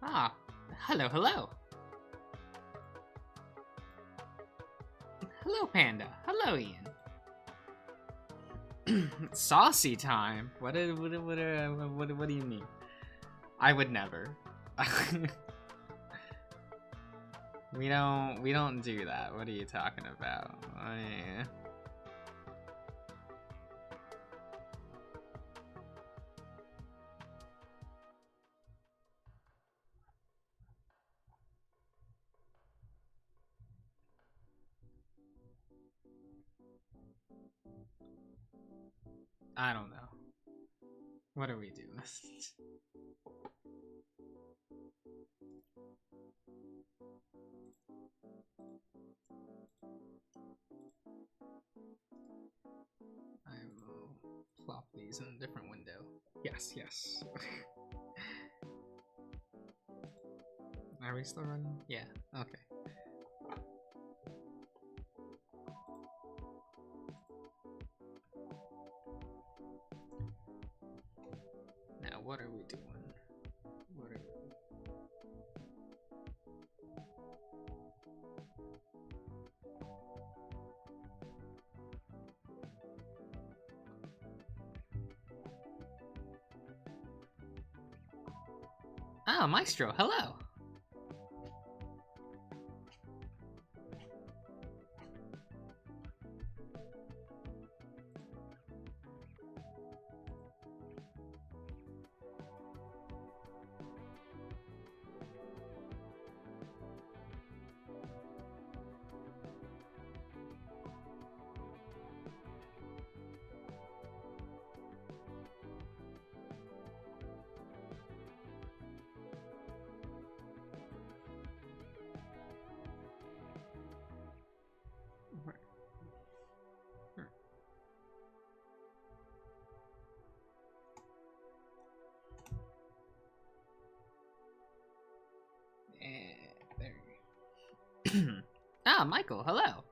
Ah, hello, hello. Hello, Panda. Hello, Ian. Saucy time. What do you mean? I would never. we don't do that. What are you talking about? I don't know. What are we doing? I will plop these in a different window. Yes, yes. Are we still running? Yeah, okay. Now, what are we doing? What are we... Oh, Maestro, hello! There you go. Ah, Michael, hello!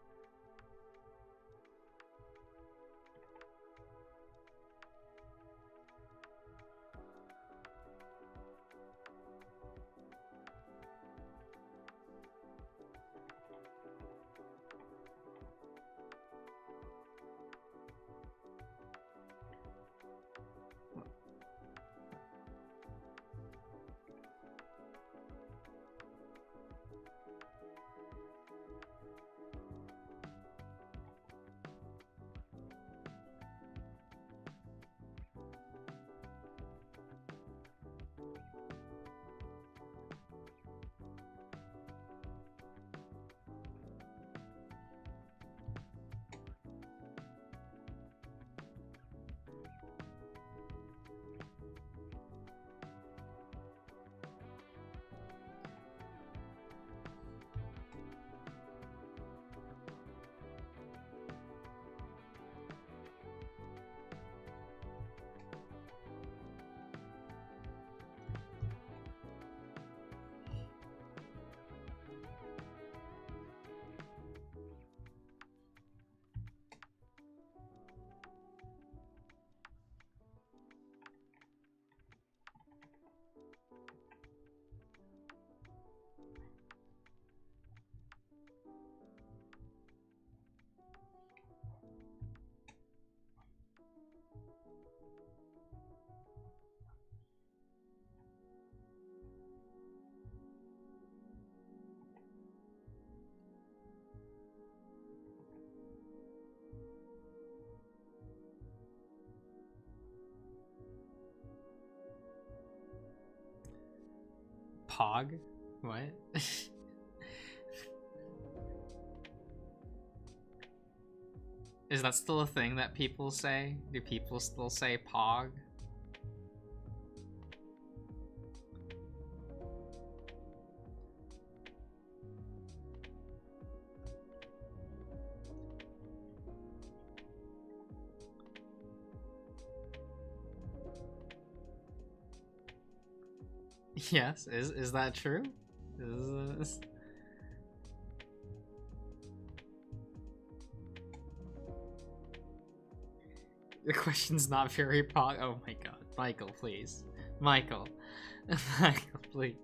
Pog? What? Is that still a thing that people say? Do people still say Pog? Yes, is that true? Is your question's not very pog. Oh my god, Michael, please, Michael, Michael, please.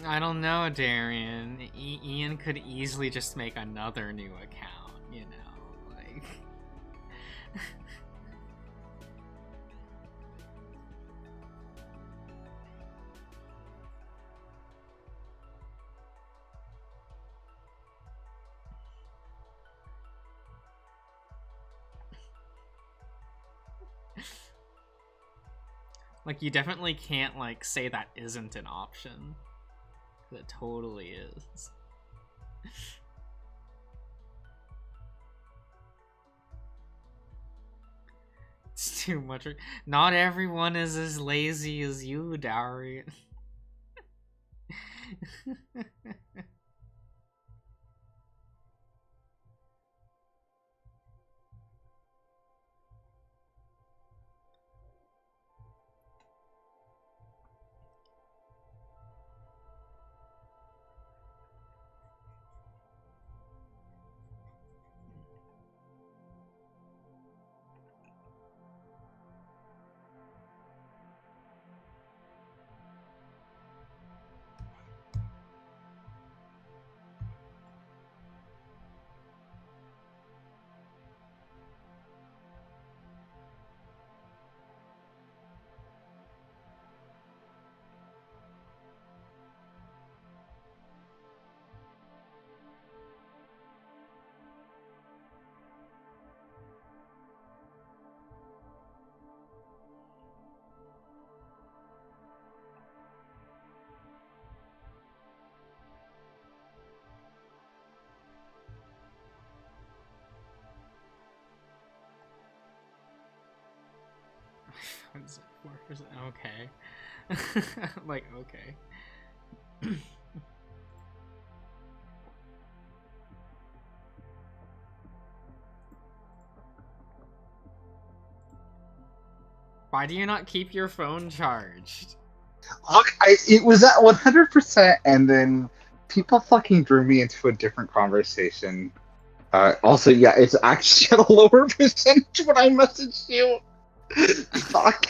I don't know, Darian. Ian could easily just make another new account, you know, like. Like, you definitely can't, like, say that isn't an option. It totally is. It's too much. Not everyone is as lazy as you, Darian. Okay. Like, okay. Why do you not keep your phone charged? Look, it was at 100%, and then people fucking drew me into a different conversation. Also, yeah, it's actually at a lower percentage when I messaged you. Fuck.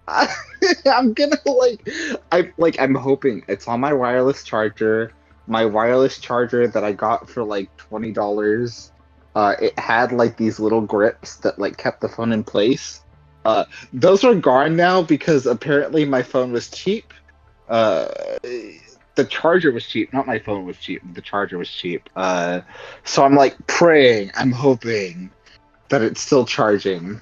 I'm gonna I'm hoping it's on my wireless charger. My wireless charger that I got for like $20. It had like these little grips that like kept the phone in place. Those are gone now because apparently my phone was cheap. Uh, the charger was cheap, not my phone was cheap. The charger was cheap. So I'm like praying, I'm hoping that it's still charging.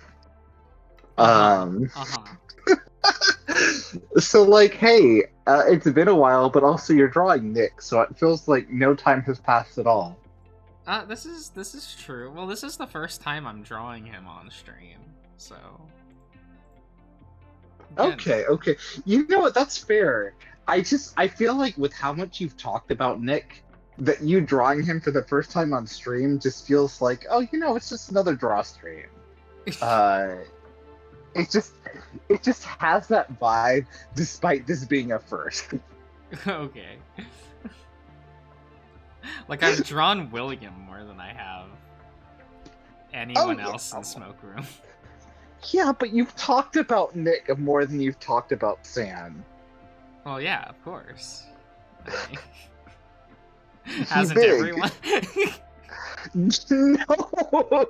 So like, hey, it's been a while, but also you're drawing Nick, so it feels like no time has passed at all. This is true. Well, this is the first time I'm drawing him on stream, so. Again. Okay. You know what? That's fair. I feel like with how much you've talked about Nick, that you drawing him for the first time on stream just feels like, oh, you know, it's just another draw stream. It just has that vibe, despite this being a first. Okay. Like, I've drawn William more than I have anyone else in Smoke Room. Yeah, but you've talked about Nick more than you've talked about Sam. Well, yeah, of course. Hasn't everyone? No!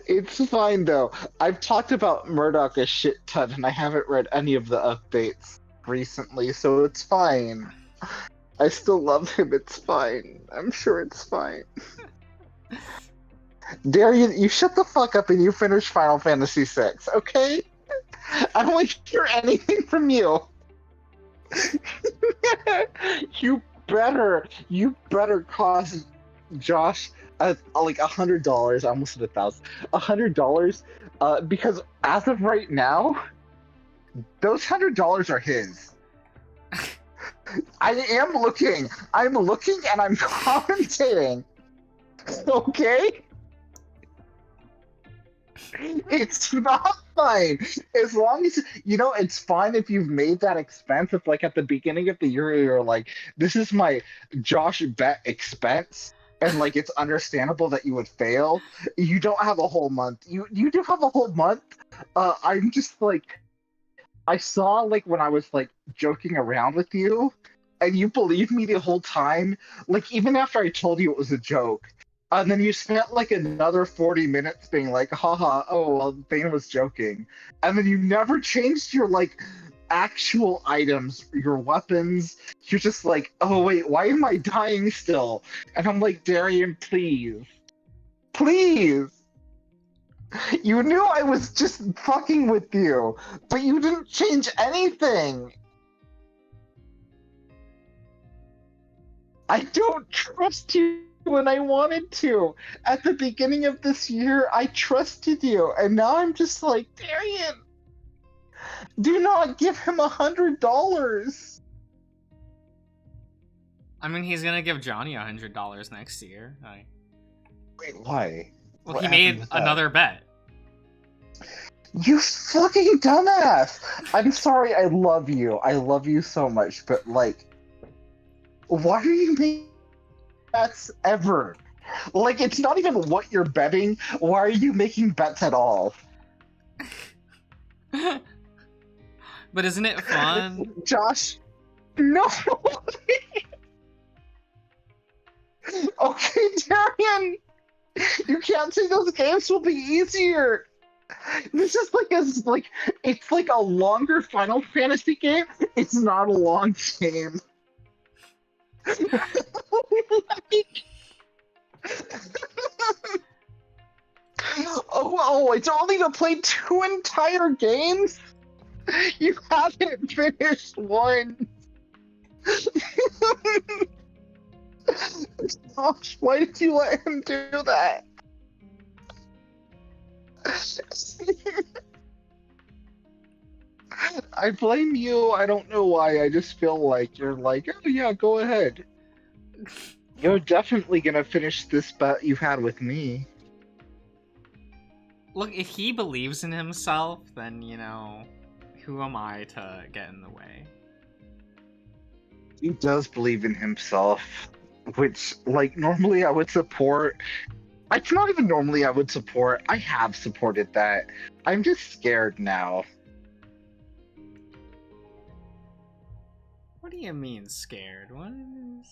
It's fine, though. I've talked about Murdoch a shit ton, and I haven't read any of the updates recently, so it's fine. I still love him, it's fine. I'm sure it's fine. Darian, you shut the fuck up and you finish Final Fantasy VI, okay? I don't want to hear anything from you. You better cost Josh like $100. I almost said $1,000. $100, because as of right now, those $100 are his. I'm looking, and I'm commentating. Okay? It's not fine. As long as, you know, it's fine if you've made that expense. If, like, at the beginning of the year, you're like, this is my Josh bet expense. and like it's understandable that you would fail. You don't have a whole month. You do have a whole month. I'm just like I saw like when I was like joking around with you, and you believed me the whole time. Like even after I told you it was a joke, and then you spent like another 40 minutes being like, haha, oh well, Bane was joking, and then you never changed your like actual items, your weapons. You're just like, oh wait, why am I dying still? And I'm like, Darian, please, please. You knew I was just fucking with you, but you didn't change anything. I don't trust you when I wanted to. At the beginning of this year, I trusted you, and now I'm just like, Darian, do not give him $100. I mean, he's gonna give Johnny $100 next year. Wait, why? Well, What he happened made with that? another bet. You fucking dumbass! I'm sorry, I love you. I love you so much, but like, why are you making bets ever? Like, it's not even what you're betting. Why are you making bets at all? But isn't it fun? Josh, no! Okay, Darian! You can't say those games will be easier! This is like it's like a longer Final Fantasy game. It's not a long game. Oh, it's only to play 2 entire games? You haven't finished one. Gosh, why did you let him do that? I blame you. I don't know why. I just feel like you're like, oh yeah, go ahead. You're definitely gonna finish this bet you had with me. Look, if he believes in himself, then, who am I to get in the way? He does believe in himself, which, like, normally I would support. It's not even normally I would support. I have supported that. I'm just scared now. What do you mean, scared? What is...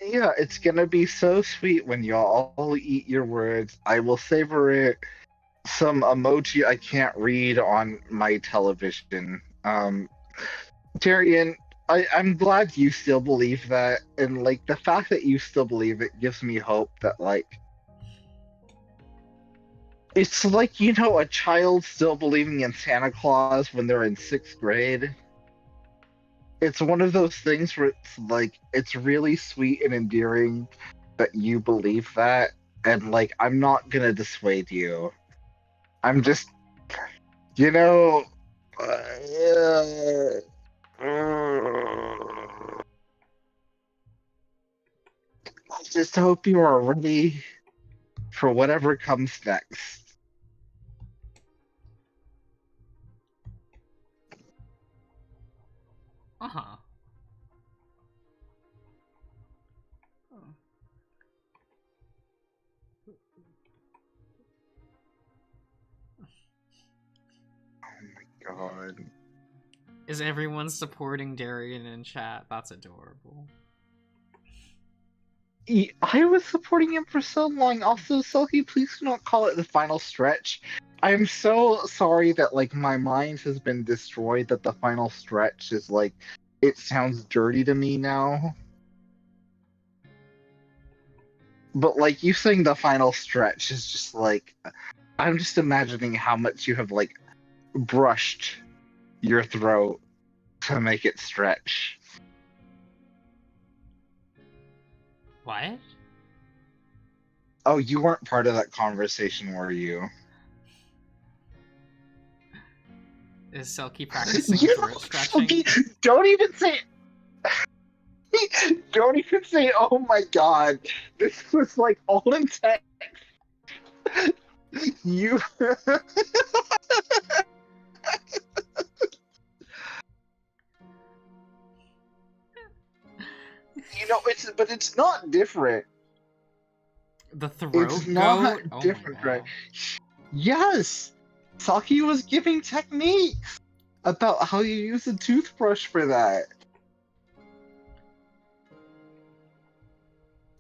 Yeah, it's gonna be so sweet when y'all all eat your words. I will savor it. Some emoji I can't read on my television. Tyrion, I'm glad you still believe that, and like the fact that you still believe it gives me hope that like it's like a child still believing in Santa Claus when they're in 6th grade. It's one of those things where it's like it's really sweet and endearing that you believe that, and like I'm not gonna dissuade you. I'm just, you know, uh, I just hope you are ready for whatever comes next. Uh-huh. Oh. God. Is everyone supporting Darian in chat? That's adorable. I was supporting him for so long. Also, Selkie, please do not call it the final stretch. I'm so sorry that like my mind has been destroyed that the final stretch is like it sounds dirty to me now. But like you saying the final stretch is just like I'm just imagining how much you have like brushed your throat to make it stretch. What? Oh, you weren't part of that conversation, were you? Is Selkie practicing You throat stretching? don't even say don't even say oh my god. This was like all in text. You it's but it's not different. The throat It's not goat? Oh my different, right? god. Yes! Saki was giving techniques about how you use a toothbrush for that.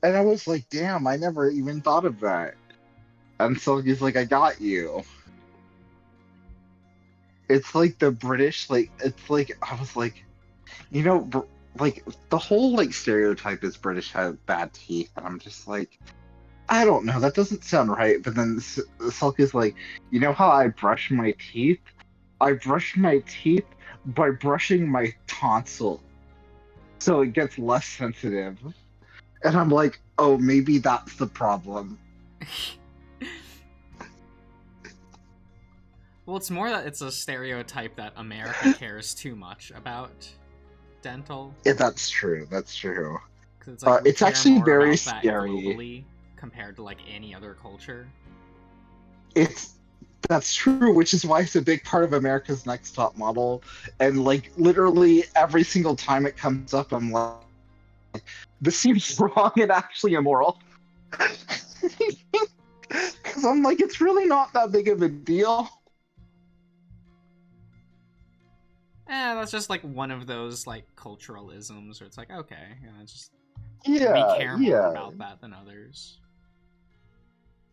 And I was like, damn, I never even thought of that. And so he's like, I got you. It's like the British, like, it's like, I was like, like, the whole, like, stereotype is British have bad teeth. And I'm just like, I don't know, that doesn't sound right. But then Sulk is like, you know how I brush my teeth? I brush my teeth by brushing my tonsil. So it gets less sensitive. And I'm like, oh, maybe that's the problem. Well, it's more that it's a stereotype that America cares too much about dental. Yeah, that's true. That's true. Because it's like we It's care actually more very about that scary. globally compared to like any other culture. That's true, which is why it's a big part of America's Next Top Model. And like literally every single time it comes up, I'm like, this seems wrong and actually immoral. Because I'm like, it's really not that big of a deal. That's just like one of those like culturalisms where it's like, okay, it's just Yeah, we care more yeah. about that than others.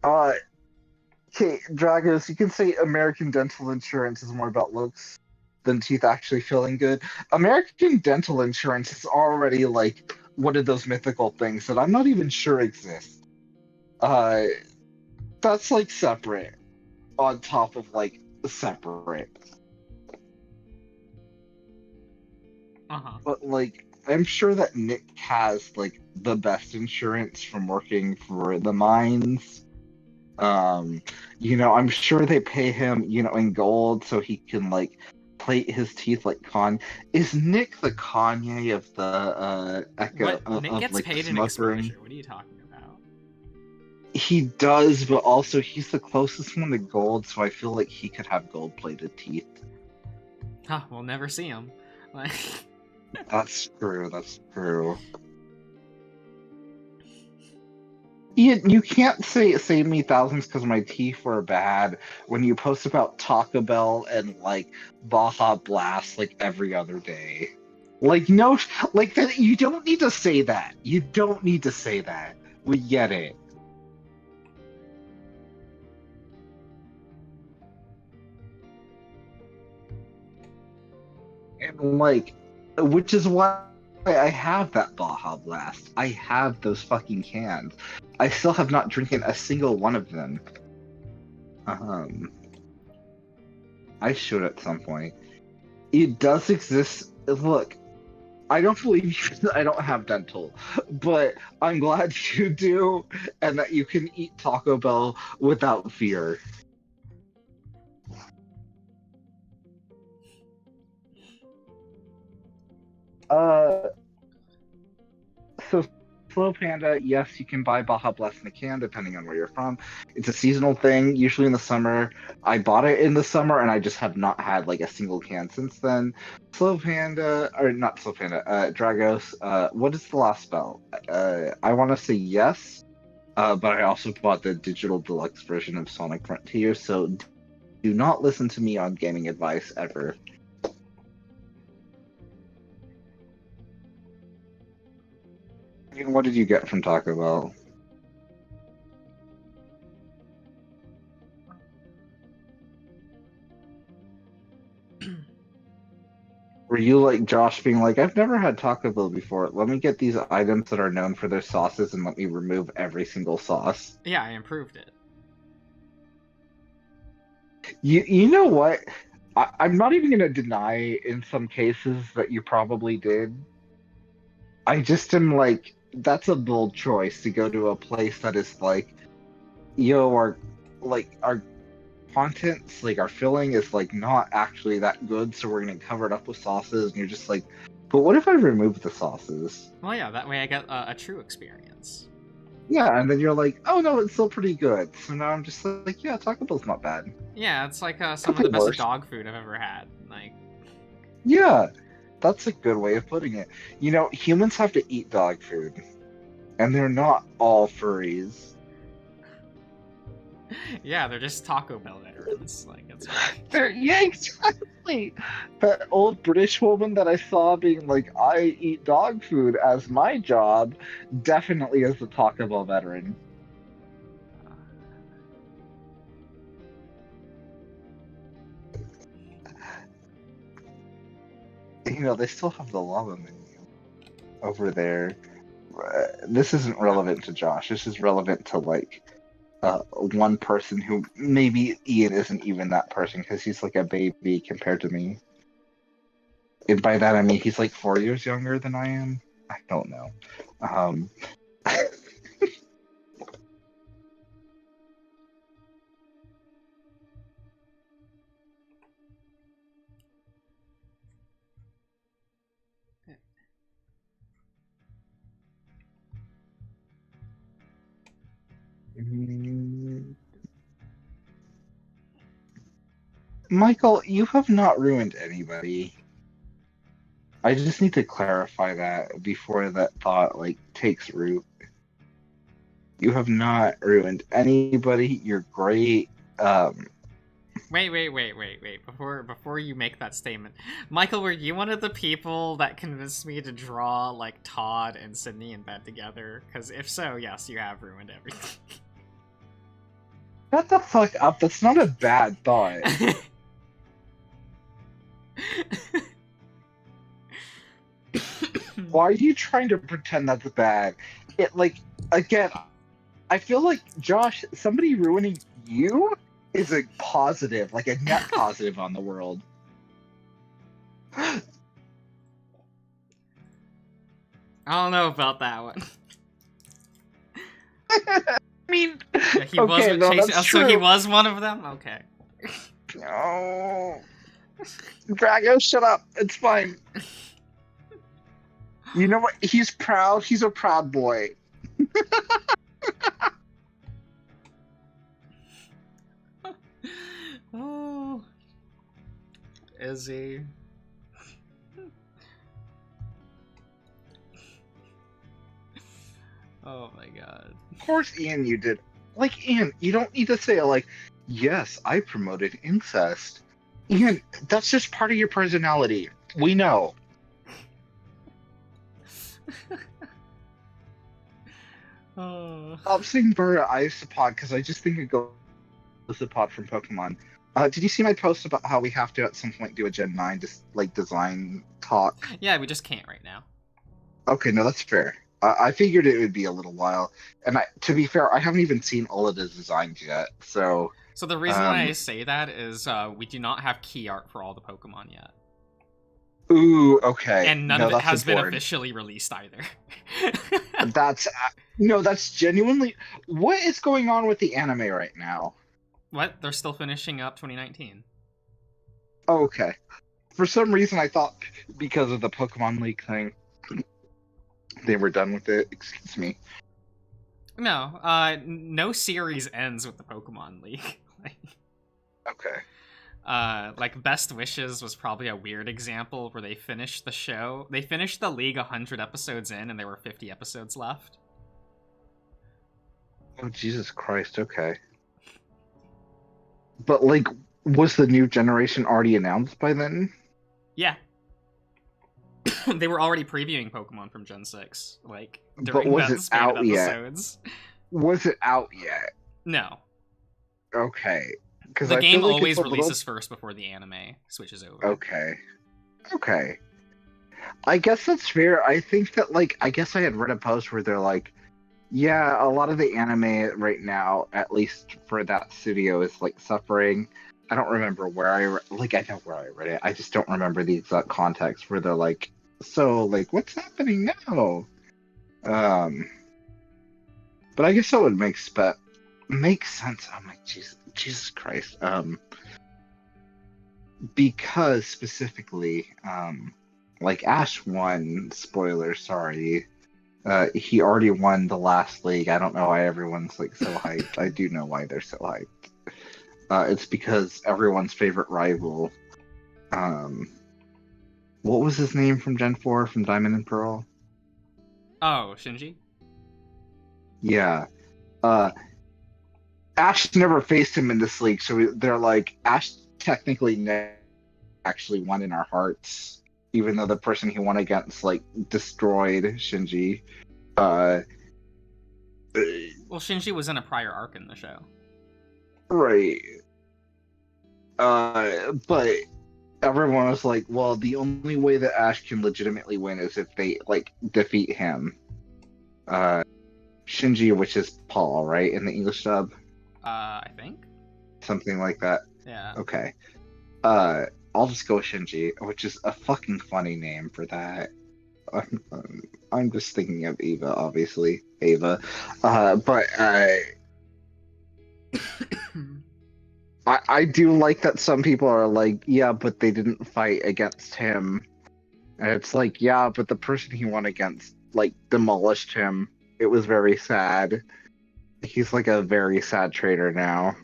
Okay, Dragos, you can say American dental insurance is more about looks than teeth actually feeling good. American dental insurance is already like one of those mythical things that I'm not even sure exist. That's like separate on top of like separate. But like I'm sure that Nick has like the best insurance from working for the mines. I'm sure they pay him, in gold so he can like plate his teeth like Con. Is Nick the Kanye of the Echo What? Nick gets like paid the in smoke room? exposure. What are you talking about? He does, but also he's the closest one to gold, so I feel like he could have gold plated teeth. Huh, we'll never see him. Like That's true, that's true. Ian, you can't say save me thousands because my teeth were bad when you post about Taco Bell and like Baja Blast like every other day. Like no, like that. You don't need to say that. You don't need to say that. We get it. And like, which is why I have that Baja Blast. I have those fucking cans. I still have not drinking a single one of them. I should at some point. It does exist. Look, I don't believe I don't have dental, but I'm glad you do, and that you can eat Taco Bell without fear. So Slow Panda, yes, you can buy Baja Blast in a can depending on where you're from. It's a seasonal thing, usually in the summer. I bought it in the summer, and I just have not had like a single can since then. Slow Panda, or not Slow Panda, Dragos. What is the last spell? I want to say yes, but I also bought the digital deluxe version of Sonic Frontier, so do not listen to me on gaming advice ever. What did you get from Taco Bell? Were you like Josh being like, I've never had Taco Bell before. Let me get these items that are known for their sauces and let me remove every single sauce. yeah, I improved it. You know what? I'm not even gonna deny in some cases that you probably did. I just am like, that's a bold choice to go to a place that is like, our contents, like our filling is like not actually that good, so we're gonna cover it up with sauces, and you're just like, but what if I remove the sauces? Well, yeah, that way I get a true experience. Yeah, and then you're like, oh no, it's still pretty good. So now I'm just like, yeah, Taco Bell's not bad. Yeah, it's like some Could of the be best worse. dog food I've ever had. Like, Yeah, that's a good way of putting it. Humans have to eat dog food, and they're not all furries. Yeah, they're just Taco Bell veterans. Like, it's fine. Yeah, exactly. That old British woman that I saw being like, I eat dog food as my job, definitely is a Taco Bell veteran. You know, they still have the lava menu over there. This isn't relevant to Josh. This is relevant to like one person who maybe Ian isn't even that person because he's like a baby compared to me. And by that I mean he's like 4 years younger than I am. I don't know. Um, Michael, you have not ruined anybody. I just need to clarify that before that thought like takes root. You have not ruined anybody. You're great. Wait. Before you make that statement, Michael, were you one of the people that convinced me to draw like Todd and Sydney in bed together? Because if so, yes, you have ruined everything. Shut the fuck up. That's not a bad thought. Why are you trying to pretend that's bad? It like again, I feel like Josh, somebody ruining you is a positive, like a net positive on the world. I don't know about that one. I mean, Yeah, he okay, was no, chasing. that's Oh, true. so he was one of them. Okay. No, Drago, shut up. It's fine. You know what? He's proud. He's a proud boy. Oh, is he? Oh my god. Of course, Ian, you did. Like, Ian, you don't need to say, like, yes, I promoted incest. Ian, that's just part of your personality. We know. Oh. I'm saying Burra Isopod because I just think it goes Isopod from Pokemon. Did you see my post about how we have to at some point do a Gen 9 just like design talk? Yeah, we just can't right now. Okay, no, that's fair. I figured it would be a little while, and to be fair, I haven't even seen all of the designs yet. So the reason why I say that is we do not have key art for all the Pokemon yet. Ooh, okay. And none no, of it that's has been important. officially released either. That's genuinely what is going on with the anime right now. What? They're still finishing up 2019. Okay. For some reason, I thought because of the Pokemon League thing, they were done with it. Excuse me. No, no series ends with the Pokemon League. Okay. Like Best Wishes was probably a weird example where they finished the show. They finished the league 100 episodes in, and there were 50 episodes left. Oh, Jesus Christ. Okay. But like, was the new generation already announced by then? Yeah. They were already previewing Pokemon from Gen 6, like, But during was that it span of out yet? episodes. Was it out yet? No. Okay. Because The I game feel like always it's a releases first before the anime switches over. Okay. Okay. I guess that's fair. I think that, like, I guess I had read a post where they're like, yeah, a lot of the anime right now, at least for that studio, is like suffering. I don't remember where I know where I read it. I just don't remember the exact context where they're like, so like, what's happening now? But I guess that would make sense. I'm like, Jesus Christ. Because specifically, like Ash won. Spoiler, sorry. He already won the last league. I don't know why everyone's like so hyped. I do know why they're so hyped. It's because everyone's favorite rival. What was his name from Gen 4 from Diamond and Pearl? Oh, Shinji? Yeah. Ash never faced him in this league, so they're like, Ash technically actually won in our hearts, even though the person he won against like destroyed Shinji. Uh, Well, Shinji was in a prior arc in the show. right. But everyone was like, well, the only way that Ash can legitimately win is if they like defeat him. Shinji, which is Paul, right, in the English dub? I think. Something like that. Yeah. Okay. I'll just go with Shinji, which is a fucking funny name for that. I'm just thinking of Eva, obviously. Ava. But I do like that some people are like, yeah, but they didn't fight against him. And it's like, yeah, but the person he won against, like, demolished him. It was very sad. He's like a very sad trainer now.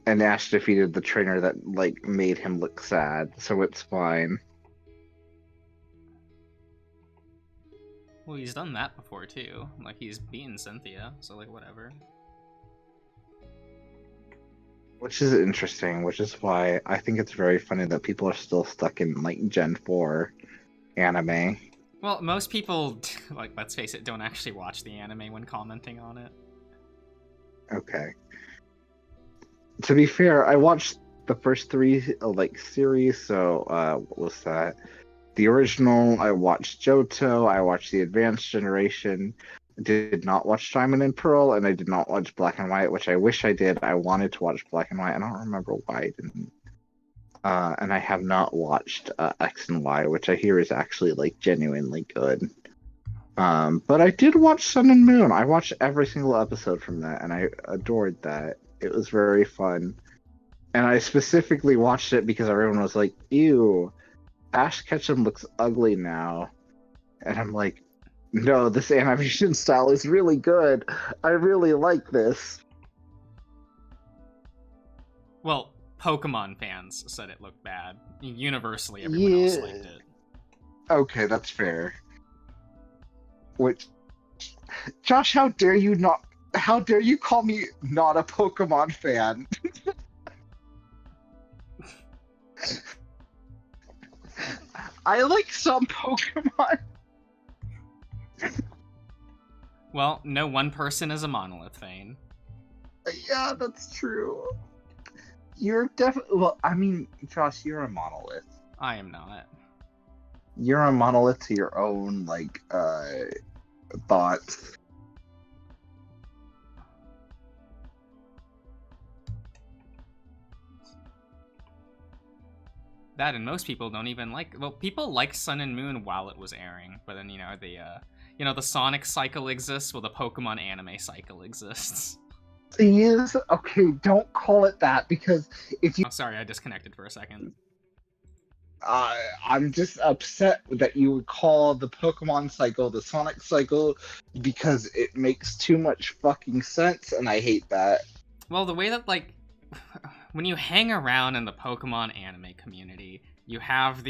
And Ash defeated the trainer that, like, made him look sad, so it's fine. Well, he's done that before, too. Like, he's beaten Cynthia, so, like, whatever. Which is interesting, which is why I think it's very funny that people are still stuck in, like, Gen 4 anime. Well, most people, like, let's face it, don't actually watch the anime when commenting on it. Okay. To be fair, I watched the first 3, like, series, so, what was that? The original, I watched Johto, I watched the Advanced Generation, did not watch Diamond and Pearl, and I did not watch Black and White, which I wish I did. I wanted to watch Black and White, I don't remember why I didn't. And I have not watched X and Y, which I hear is actually, like, genuinely good. But I did watch Sun and Moon. I watched every single episode from that, and I adored that. It was very fun. And I specifically watched it because everyone was like, ew, Ash Ketchum looks ugly now. And I'm like, no, this animation style is really good. I really like this. Well, Pokemon fans said it looked bad. Universally, everyone else liked it. Okay, that's fair. Which, Josh, how dare you call me not a Pokemon fan? I like some Pokemon. Well, no one person is a Monolith fan. Yeah, that's true. You're definitely... Well, I mean, Josh, you're a Monolith. I am not. You're a Monolith to your own, like, thoughts. That and most people don't even like... Well, people like Sun and Moon while it was airing, but then, the Sonic cycle exists, well, the Pokemon anime cycle exists. Please, okay, don't call it that, because if you... Oh, sorry, I disconnected for a second. I'm just upset that you would call the Pokemon cycle the Sonic cycle, because it makes too much fucking sense, and I hate that. Well, the way that, like... When you hang around in the Pokemon anime community, you have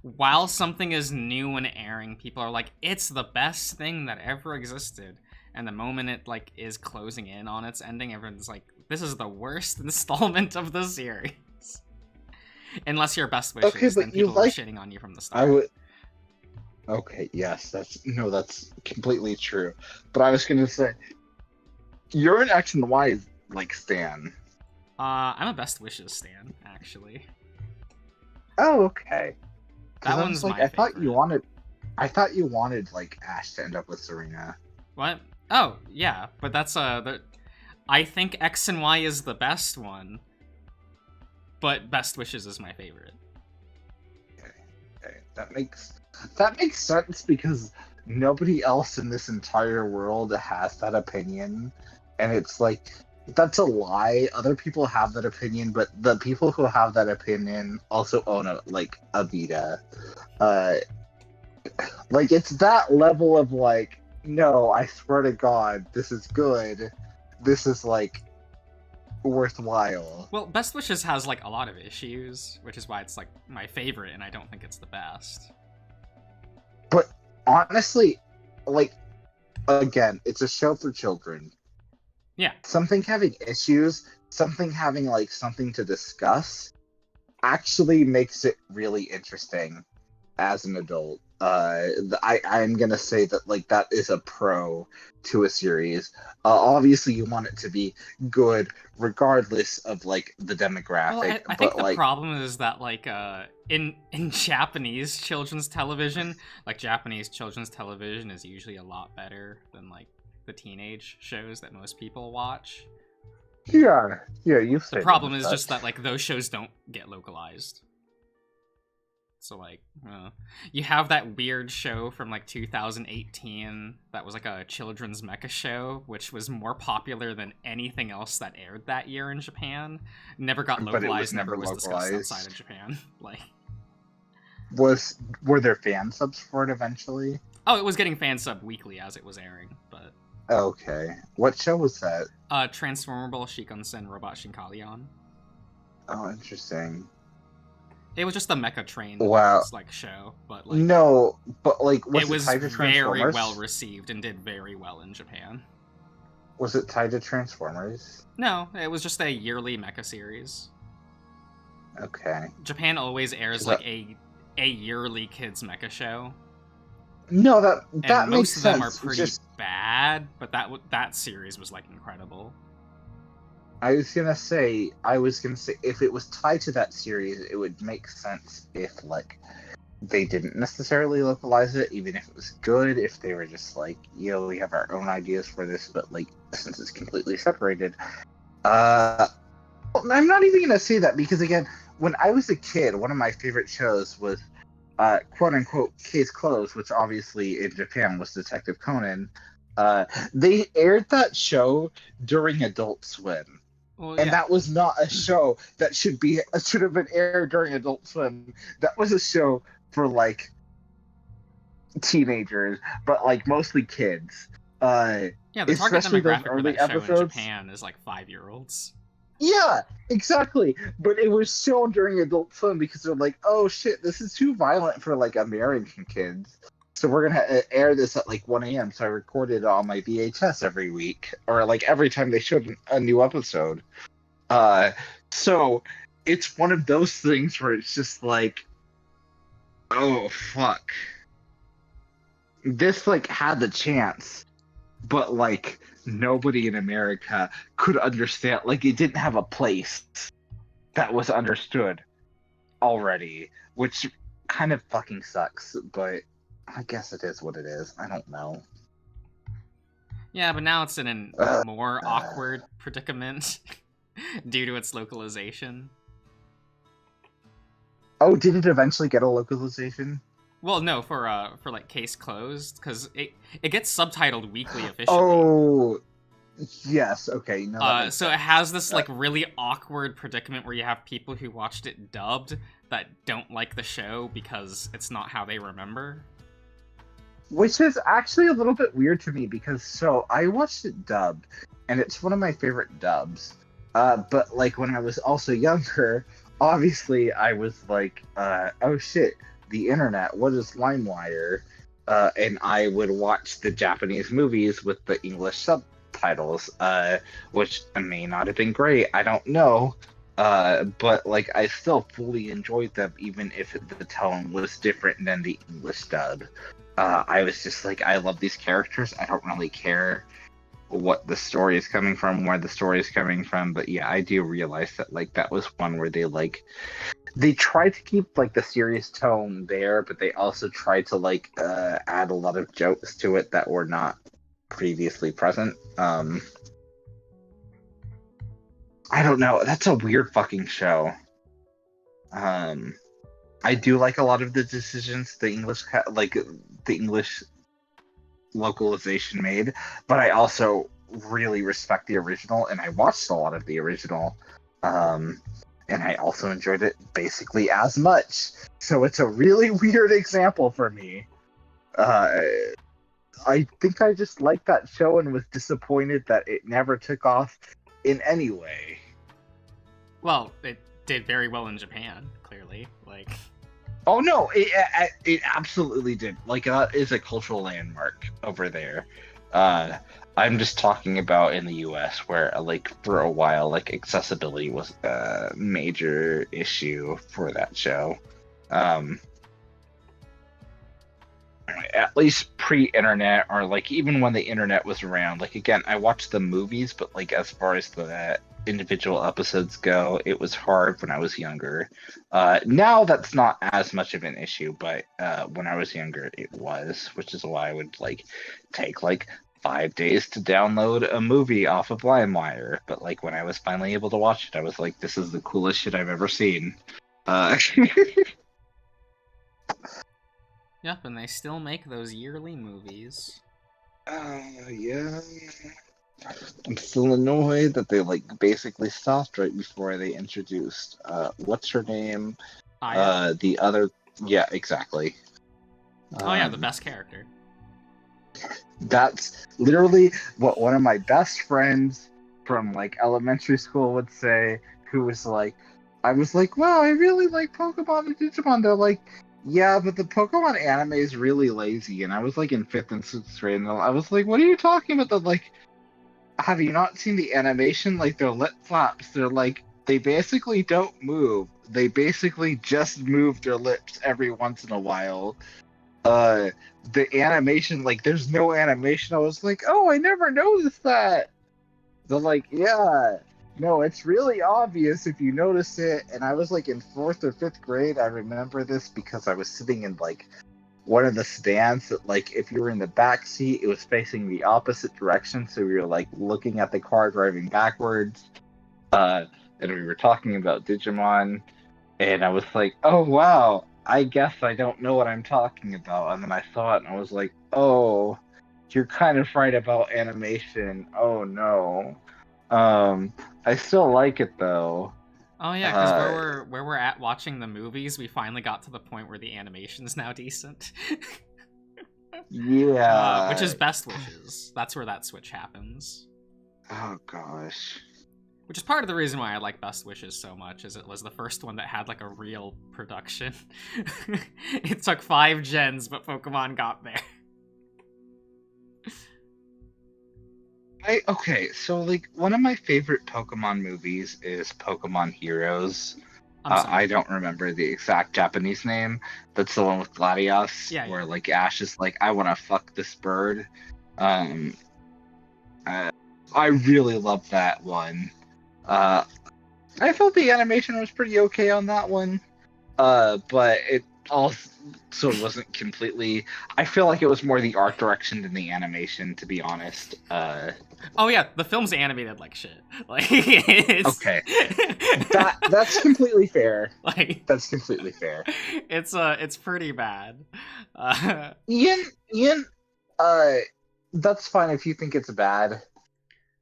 while something is new and airing, people are like, it's the best thing that ever existed. And the moment it, like, is closing in on its ending, everyone's like, this is the worst installment of the series. Unless you're Best Wishes, okay, but then people are shitting on you from the start. Okay, yes, that's completely true. But I was gonna say, you're an X and Y, like, stan. I'm a Best Wishes stan, actually. Oh, okay. That one's like, my favorite. I thought you wanted, like, Ash to end up with Serena. What? Oh, yeah, but that's I think X and Y is the best one, but Best Wishes is my favorite. Okay. That makes sense, because nobody else in this entire world has that opinion, and it's like, that's a lie. Other people have that opinion, but the people who have that opinion also own a Vita. Like, it's that level of, like, no, I swear to God, this is good. This is, like, worthwhile. Well, Best Wishes has, like, a lot of issues, which is why it's, like, my favorite, and I don't think it's the best. But honestly, like, again, it's a show for children. Yeah. Something having issues, something having like something to discuss, actually makes it really interesting as an adult. I'm gonna say that like that is a pro to a series. Obviously, you want it to be good regardless of like the Well, demographic, I think but the like problem is that like in Japanese children's television, like Japanese children's television is usually a lot better than like the teenage shows that most people watch. yeah, you've The stated problem as is just such. that like those shows don't get localized. So like, you have that weird show from like 2018 that was like a children's mecha show, which was more popular than anything else that aired that year in Japan. Never got But it was localized, never never was discussed outside localized. of Japan. Like, Were there fan subs for it eventually? oh, it was getting fan sub weekly as it was airing, but Okay, what show was that? Transformable Shikansen Robot Shinkalion. Oh, interesting. It was just the mecha train Wow. like show, but like No, but like, it was it was tied to very well Transformers? received and did very well in Japan. Was it tied to Transformers? No, it was just a yearly mecha series. Okay. Japan always airs 'Cause like a yearly kids mecha show, no, that and makes most of them are sense. pretty Just bad. But that series was like incredible. I was gonna say, if it was tied to that series, it would make sense if like they didn't necessarily localize it, even if it was good. If they were just like, yo, we have our own ideas for this, but like since it's completely separated, I'm not even gonna say that because again, when I was a kid, one of my favorite shows was quote unquote Case Closed, which obviously in Japan was Detective Conan. They aired that show during Adult Swim. Well, And yeah, that was not a show that should have been aired during Adult Swim. That was a show for like teenagers, but like mostly kids. yeah. The target Especially those demographic for early that show in episodes. Japan is like 5-year-olds. Yeah, exactly. But it was shown during Adult Swim because they're like, oh shit, this is too violent for like American kids. So we're gonna air this at like 1 a.m. So I recorded it on my VHS every week, or like every time they showed a new episode. Uh, so it's one of those things where it's just like, oh fuck, this like had the chance, but like nobody in America could understand. Like it didn't have a place that was understood already, which kind of fucking sucks. But I guess it is what it is. I don't know. Yeah, but now it's in a more awkward predicament due to its localization. Oh, did it eventually get a localization? Well, no, for like Case Closed, because it gets subtitled weekly officially. Oh, yes. Okay. No. So it has this like really awkward predicament where you have people who watched it dubbed that don't like the show because it's not how they remember. Which is actually a little bit weird to me because so I watched it dubbed, and it's one of my favorite dubs. But like when I was also younger, obviously I was like, oh shit, the internet. What is LimeWire? And I would watch the Japanese movies with the English subtitles, which may not have been great. I don't know. But like I still fully enjoyed them, even if the tone was different than the English dub. I was just like, I love these characters. I don't really care what the story is coming from, where the story is coming from. But yeah, I do realize that like that was one where they tried to keep like the serious tone there, but they also tried to like add a lot of jokes to it that were not previously present. I don't know. That's a weird fucking show. I do like a lot of the decisions the English localization made, but I also really respect the original, and I watched a lot of the original, and I also enjoyed it basically as much. So it's a really weird example for me. I think I just liked that show and was disappointed that it never took off in any way. Well, it did very well in Japan, clearly. Like, oh no, it absolutely did. Like that is a cultural landmark over there. I I'm just talking about in the US where like for a while like accessibility was a major issue for that show. At least pre-internet, or like even when the internet was around. Like again, I watched the movies, but like as far as the individual episodes go, it was hard when I was younger. Now that's not as much of an issue, but when I was younger it was, which is why I would like take like 5 days to download a movie off of LimeWire. But like when I was finally able to watch it, I was like, this is the coolest shit I've ever seen. Yep, and they still make those yearly movies. Yeah. I'm still annoyed that they like basically stopped right before they introduced what's her name? Aya? The other, yeah, exactly. Oh yeah, the best character. That's literally what one of my best friends from like elementary school would say, who was like, I was like, wow, I really like Pokemon and Digimon. They're like, yeah, but the Pokemon anime is really lazy. And I was like in 5th and 6th grade, and I was like, what are you talking about? The like, have you not seen the animation? Like their lip flaps, they're like, they basically don't move. They basically just move their lips every once in a while. The animation, like there's no animation. I was like, oh, I never noticed that. They're like, yeah, no, it's really obvious if you notice it. And I was like in 4th or 5th grade. I remember this because I was sitting in like one of the stands that, like, if you were in the back seat, it was facing the opposite direction, so we were like looking at the car driving backwards. And we were talking about Digimon, and I was like, oh wow, I guess I don't know what I'm talking about. And then I saw it and I was like, oh, you're kind of right about animation. Oh no. I still like it though. Oh yeah, because where we're at watching the movies, we finally got to the point where the animation's now decent. Yeah. Which is Best Wishes. That's where that switch happens. Oh gosh. Which is part of the reason why I like Best Wishes so much, is it was the first one that had like a real production. It took 5 gens, but Pokemon got there. Okay, so like one of my favorite Pokemon movies is Pokemon Heroes. I don't remember the exact Japanese name. That's the one with Gladius, Yeah, where like Ash is like, I want to fuck this bird. I really love that one. I thought the animation was pretty okay on that one, but it also wasn't completely. I feel like it was more the art direction than the animation, to be honest. Oh yeah, the film's animated like shit. Like it's... Okay, that's completely fair. Like that's completely fair. It's pretty bad. Ian, that's fine if you think it's bad.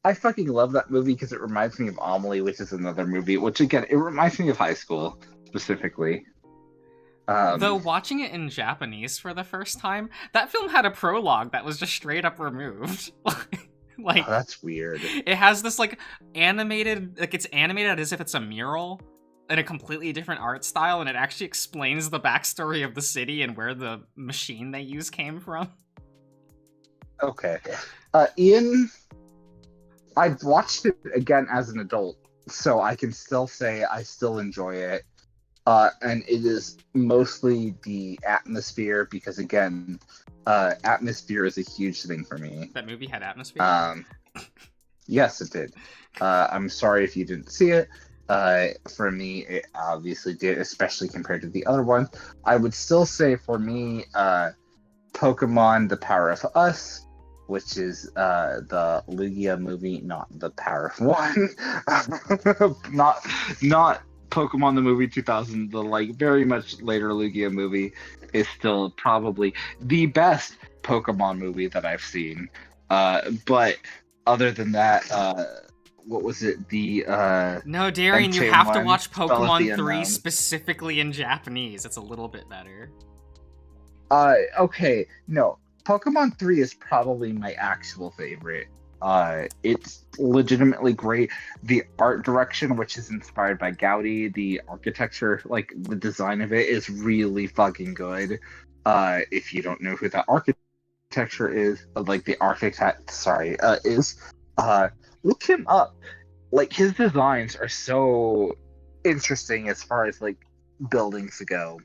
I fucking love that movie because it reminds me of Amelie, which is another movie. Which again, it reminds me of high school specifically. Though watching it in Japanese for the first time, that film had a prologue that was just straight up removed. Like, oh, that's weird. It has this like animated, like it's animated as if it's a mural in a completely different art style, and it actually explains the backstory of the city and where the machine they use came from. Okay, Ian, I've watched it again as an adult, so I can still say I still enjoy it. And it is mostly the atmosphere, because again, atmosphere is a huge thing for me. That movie had atmosphere? Yes, it did. I'm sorry if you didn't see it. For me, it obviously did, especially compared to the other ones. I would still say for me, Pokemon The Power of Us, which is the Lugia movie, not The Power of One. not Pokemon the movie 2000, the like very much later Lugia movie, is still probably the best Pokemon movie that I've seen. But other than that, what was it? No, Darian, you have to watch Pokemon 3 specifically in Japanese. It's a little bit better. Okay, no. Pokemon 3 is probably my actual favorite. It's legitimately great. The art direction, which is inspired by Gaudi, the architecture, like the design of it, is really fucking good. If you don't know who that architect architecture is, like the architect, sorry, is, look him up. Like his designs are so interesting as far as like buildings go.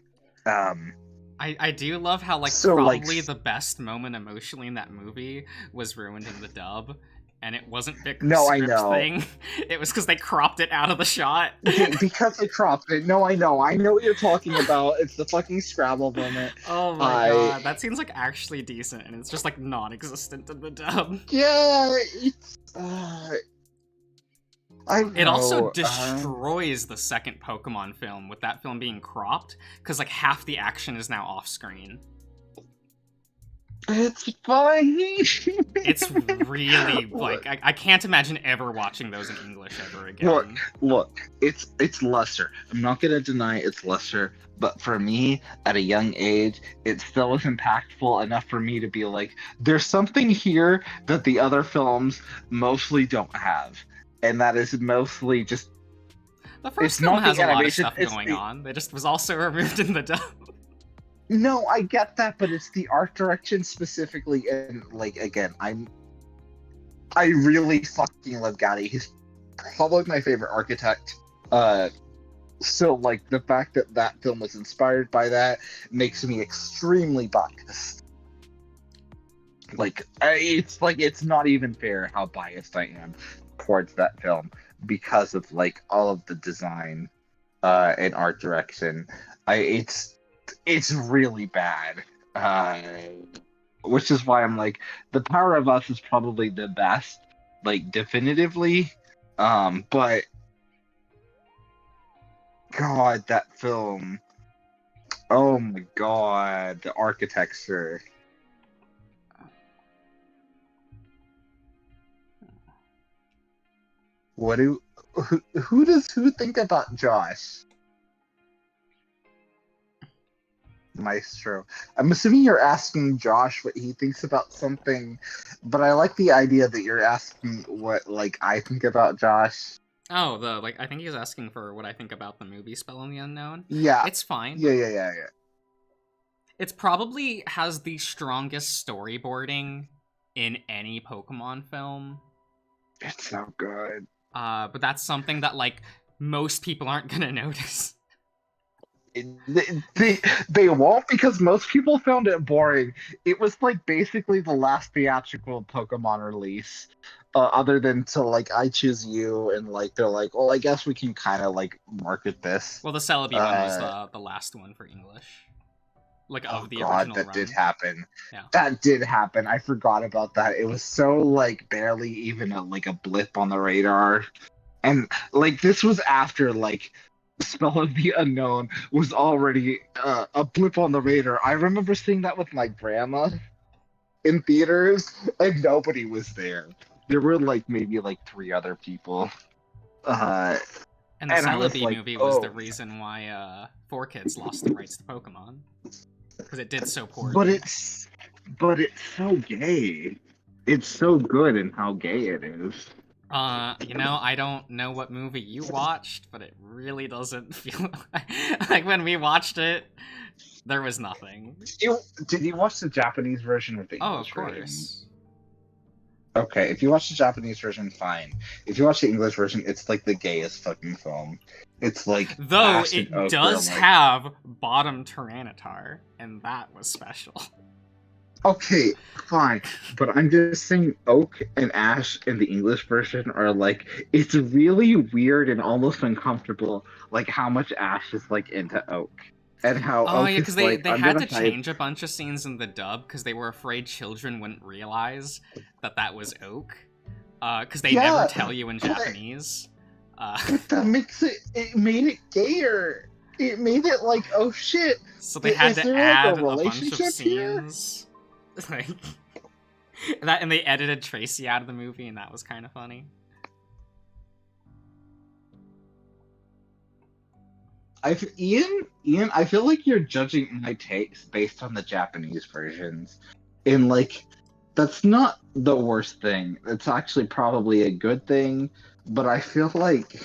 Um, I do love how, like, so like, probably the best moment emotionally in that movie was ruined in the dub, and it wasn't because no, I script know. thing. It was because they cropped it out of the shot. Because they cropped it. No, I know. I know what you're talking about. It's the fucking Scrabble moment. Oh my I god, that seems like actually decent, and it's just like non-existent in the dub. Yeah, it's I It also know. destroys the second Pokemon film with that film being cropped, because like half the action is now off screen. It's fine. It's really like I can't imagine ever watching those in English ever again. Look, it's lesser. I'm not gonna deny it's lesser, but for me, at a young age, it still was impactful enough for me to be like, there's something here that the other films mostly don't have, and that is mostly just. The first film has a lot of stuff going on. They just was also removed in the dub. No, I get that, but it's the art direction specifically, and like again, I really fucking love Gatti. He's probably my favorite architect. So like the fact that that film was inspired by that makes me extremely biased. It's not even fair how biased I am towards that film because of like all of the design and art direction. It's really bad. Which is why I'm like, The Power of Us is probably the best, like definitively. But God, that film. Oh my God, the architecture. Who does who think about Josh? Maestro. I'm assuming you're asking Josh what he thinks about something, but I like the idea that you're asking what like I think about Josh. Oh, I think he was asking for what I think about the movie Spell in the Unknown. Yeah. It's fine. Yeah. It's probably has the strongest storyboarding in any Pokemon film. It's so good. But that's something that like most people aren't gonna notice. They won't because most people found it boring. It was like basically the last theatrical Pokemon release, other than to like I Choose You, and like they're like, well, I guess we can kind of like market this. Well, the Celebi one was the last one for English, like of the original that run. did happen. Yeah. That did happen. I forgot about that. It was so like barely even like a blip on the radar, and like this was after like. Spell of the Unknown was already a blip on the radar. I remember seeing that with my grandma in theaters, and nobody was there. There were like maybe like 3 other people. And the Celebi like, movie was the reason why 4Kids lost the rights to Pokemon, because it did so poorly. But it's so gay. It's so good in how gay it is. I don't know what movie you watched, but it really doesn't feel like when we watched it, there was nothing. Did you watch the Japanese version with the English of course. Version? Okay, if you watch the Japanese version, fine. If you watch the English version, it's like the gayest fucking film. It's like though it does have bottom Tyranitar, and that was special. Okay, fine, but I'm just saying Oak and Ash in the English version are like, it's really weird and almost uncomfortable, like how much Ash is like into Oak. And how Oak yeah, because they had to change a bunch of scenes in the dub because they were afraid children wouldn't realize that was Oak. Because they never tell you in Japanese. But that makes it made it gayer. It made it like, oh shit. So they had to add a bunch of scenes. Like that, and they edited Tracy out of the movie, and that was kind of funny. Ian, I feel like you're judging my takes based on the Japanese versions, and like that's not the worst thing. It's actually probably a good thing, but I feel like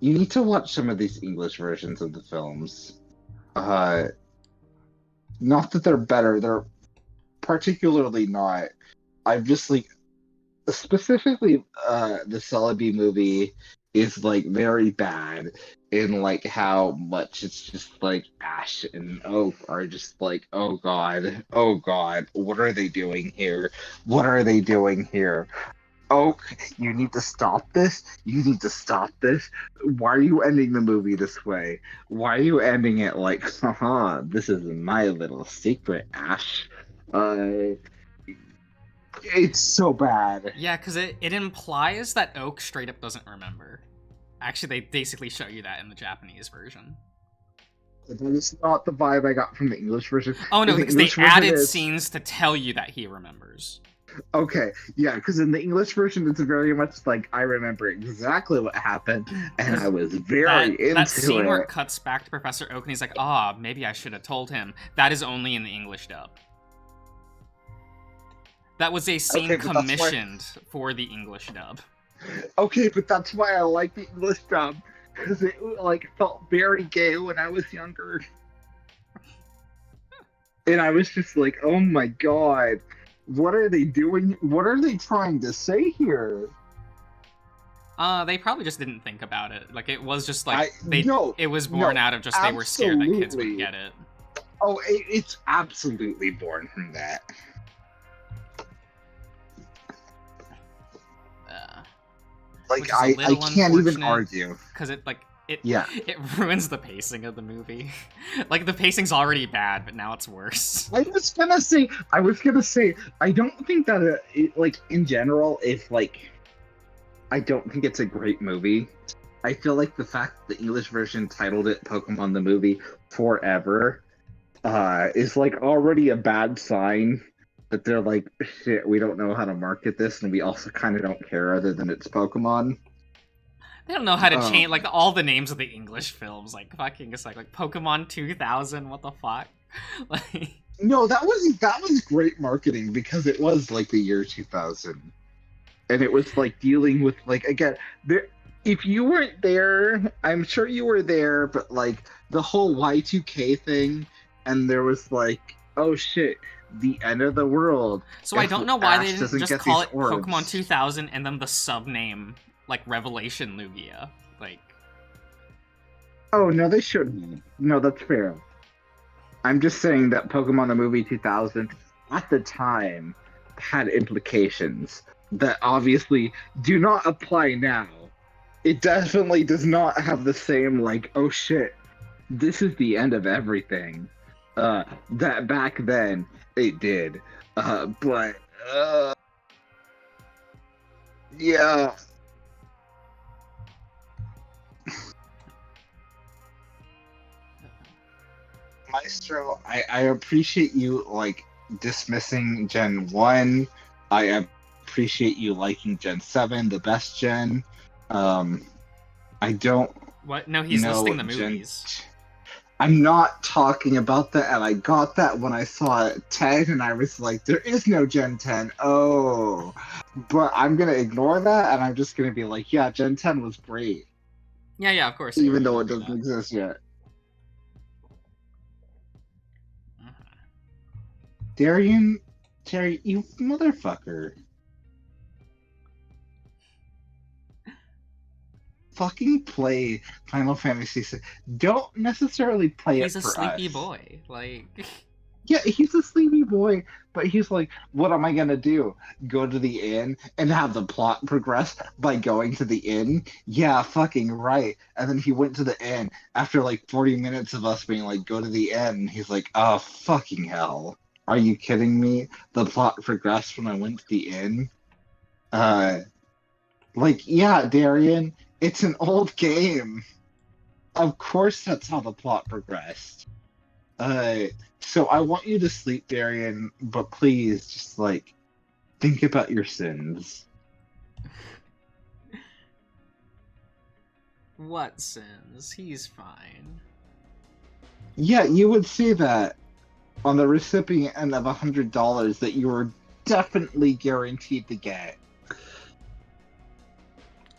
you need to watch some of these English versions of the films. Not that they're better; they're particularly not. I'm just like, specifically, the Celebi movie is like very bad in like how much it's just like Ash and Oak are just like, oh god, what are they doing here? What are they doing here? Oak, you need to stop this. You need to stop this. Why are you ending the movie this way? Why are you ending it like, haha, this is my little secret, Ash? Uh, it's so bad. Yeah, because it implies that Oak straight up doesn't remember. Actually, they basically show you that in the Japanese version. That is not the vibe I got from the English version. Oh no, In the because they English version, added it's- scenes to tell you that he remembers. Okay, yeah, because in the English version, it's very much like I remember exactly what happened, and I was very into that scene it. where it cuts back to Professor Oak and he's like, maybe I should have told him. That is only in the English dub. That was a scene Okay, but that's why- commissioned for the English dub. Okay, but that's why I like the English dub, because it like felt very gay when I was younger, and I was just like, oh my god, what are they doing? What are they trying to say here? They probably just didn't think about it. Like, it was just it was born no, out of just they were scared that kids absolutely. would get it. Oh, it's absolutely born from that. Like, I can't even argue. Because it Yeah. it ruins the pacing of the movie. Like, the pacing's already bad, but now it's worse. I was gonna say, I don't think that, like, in general, if, like, I don't think it's a great movie. I feel like the fact that the English version titled it Pokemon the Movie Forever is, like, already a bad sign that they're like, shit, we don't know how to market this, and we also kind of don't care other than it's Pokemon. They don't know how to change, like, all the names of the English films. Like, fucking, it's like Pokemon 2000, what the fuck? Like... No, that was great marketing, because it was, like, the year 2000. And it was, like, dealing with, like, again, if you weren't there, I'm sure you were there, but, like, the whole Y2K thing, and there was, like, oh shit, the end of the world. So I don't know why they didn't just call it orbs. Pokemon 2000 and then the sub-name, like, Revelation Lugia. Like... Oh, no, they shouldn't. No, that's fair. I'm just saying that Pokemon the Movie 2000, at the time, had implications that obviously do not apply now. It definitely does not have the same, like, oh shit, this is the end of everything. That back then, it did. But, yeah. Maestro, I appreciate you, like, dismissing Gen 1. I appreciate you liking Gen 7, the best gen. I don't... What? No, he's listing the movies. I'm not talking about that, and I got that when I saw 10, and I was like, there is no Gen 10. Oh. But I'm going to ignore that, and I'm just going to be like, yeah, Gen 10 was great. Yeah, of course. Even though it doesn't exist yet. Darian, Terry, you motherfucker. Fucking play Final Fantasy VI. Don't necessarily play it for us. He's a sleepy boy. Like... Yeah, he's a sleepy boy, but he's like, what am I gonna do? Go to the inn and have the plot progress by going to the inn? Yeah, fucking right. And then he went to the inn after like 40 minutes of us being like, go to the inn. And he's like, oh, fucking hell. Are you kidding me? The plot progressed when I went to the inn? Like, yeah, Darian, it's an old game. Of course that's how the plot progressed. So I want you to sleep, Darian, but please just, like, think about your sins. What sins? He's fine. Yeah, you would see that on the recipient end of $100 that you were definitely guaranteed to get.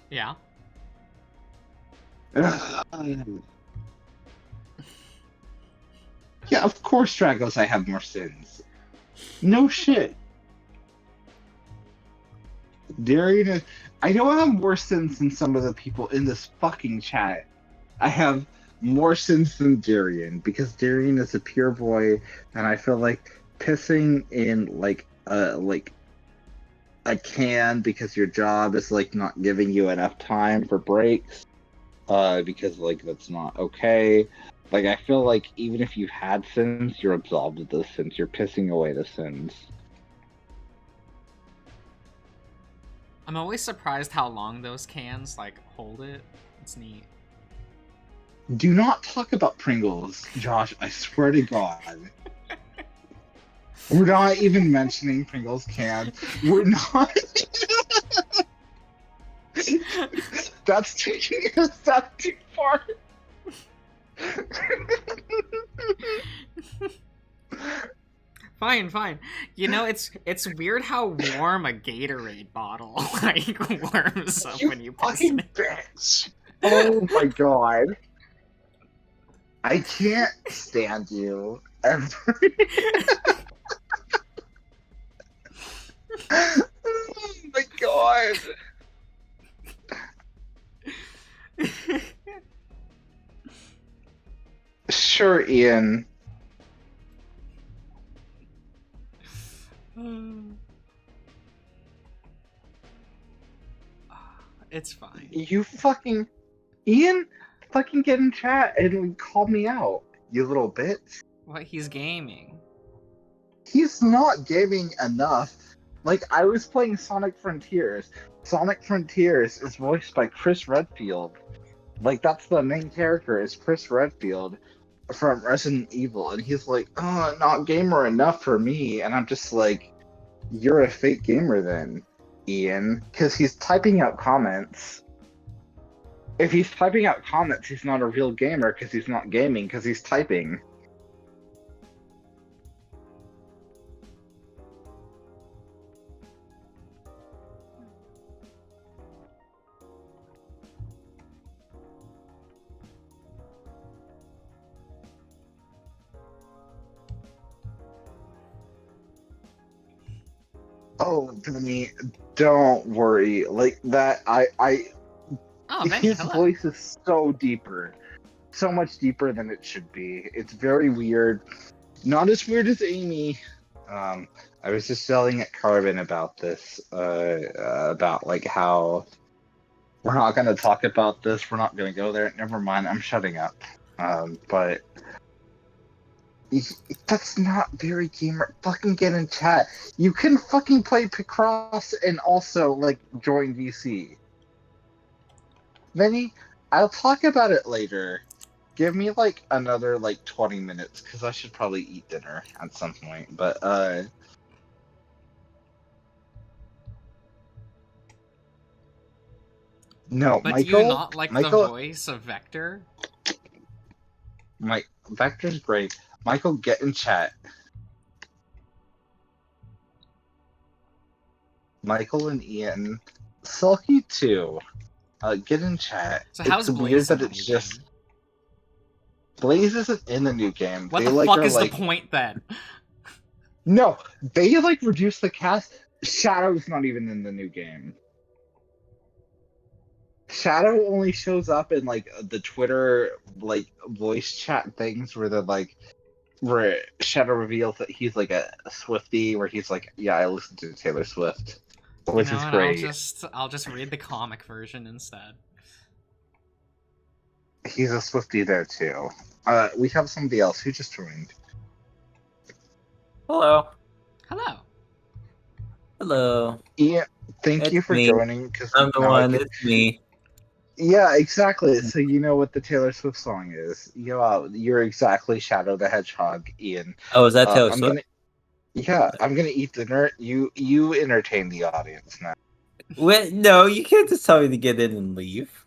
Yeah. Yeah, of course, Dragos, I have more sins. No shit. Darian is. I know I have more sins than some of the people in this fucking chat. I have more sins than Darian because Darian is a pure boy, and I feel like pissing in like a can because your job is like not giving you enough time for breaks, because like that's not okay. Like I feel like even if you had sins, you're absolved of those sins. You're pissing away the sins. I'm always surprised how long those cans like hold it. It's neat. Do not talk about Pringles, Josh. I swear to God. We're not even mentioning Pringles cans. We're not. That's taking a step too far. Fine, fine. You know, it's weird how warm a Gatorade bottle like warms up when you piss fucking in it. bitch. Oh my God. I can't stand you ever. Oh my God. Sure, Ian. It's fine. You fucking Ian fucking get in chat and call me out, you little bitch. What, he's gaming? He's not gaming enough. Like, I was playing Sonic Frontiers. Sonic Frontiers is voiced by Chris Redfield. Like, that's the main character, is Chris Redfield from Resident Evil. And he's like, oh, not gamer enough for me. And I'm just like, you're a fake gamer then, Ian. Because he's typing out comments. If he's typing out comments, he's not a real gamer because he's not gaming, because he's typing. Oh, Benny, don't worry. Like that, Oh, Benny, his hello. voice is so deeper, so much deeper than it should be. It's very weird. Not as weird as Amy. I was just yelling at Carbon about this, about like how we're not going to talk about this. We're not going to go there. Never mind. I'm shutting up. But that's not very gamer. Fucking get in chat. You can fucking play Picross and also like join VC. Vinny, I'll talk about it later. Give me like another like 20 minutes because I should probably eat dinner at some point. But no, But Michael. do you not like Michael, the voice of Vector? Vector's great. Michael, get in chat. Michael and Ian, Sulky too. Get in chat. So how's It's Blaze weird that in the it's new just game? Blaze isn't in the new game. What They the like fuck are is like the point then? no, they like reduced the cast. Shadow's not even in the new game. Shadow only shows up in like the Twitter like voice chat things where they're like where Shadow reveals that he's like a Swiftie, where he's like, yeah, I listen to Taylor Swift, You which know is what? great. I'll just read the comic version instead. He's a Swiftie there too. We have somebody else who just joined. Hello. Hello. Hello. Ian, thank you It's for me. joining. Because I'm the one. It's me. Yeah, exactly. So you know what the Taylor Swift song is. You're exactly Shadow the Hedgehog, Ian. Oh, is that Taylor I'm Swift? I'm gonna eat dinner. You entertain the audience now. Wait, no, you can't just tell me to get in and leave.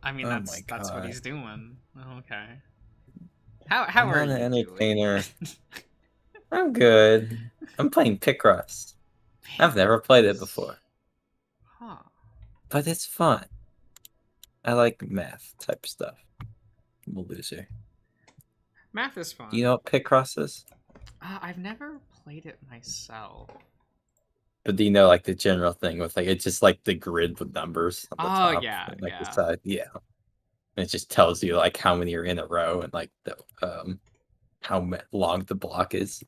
I mean, Oh that's my what God. he's doing. Okay. How I'm are not you an doing? entertainer. I'm good. I'm playing Picross. I've never played it before, Huh. but it's fun. I like math type stuff. I'm a loser. Math is fun. Do you know what Picross is? I've never played it myself. But do you know like the general thing with like it's just like the grid with numbers on the Oh top yeah, and like the yeah. side? Yeah. And it just tells you like how many are in a row and like the how long the block is.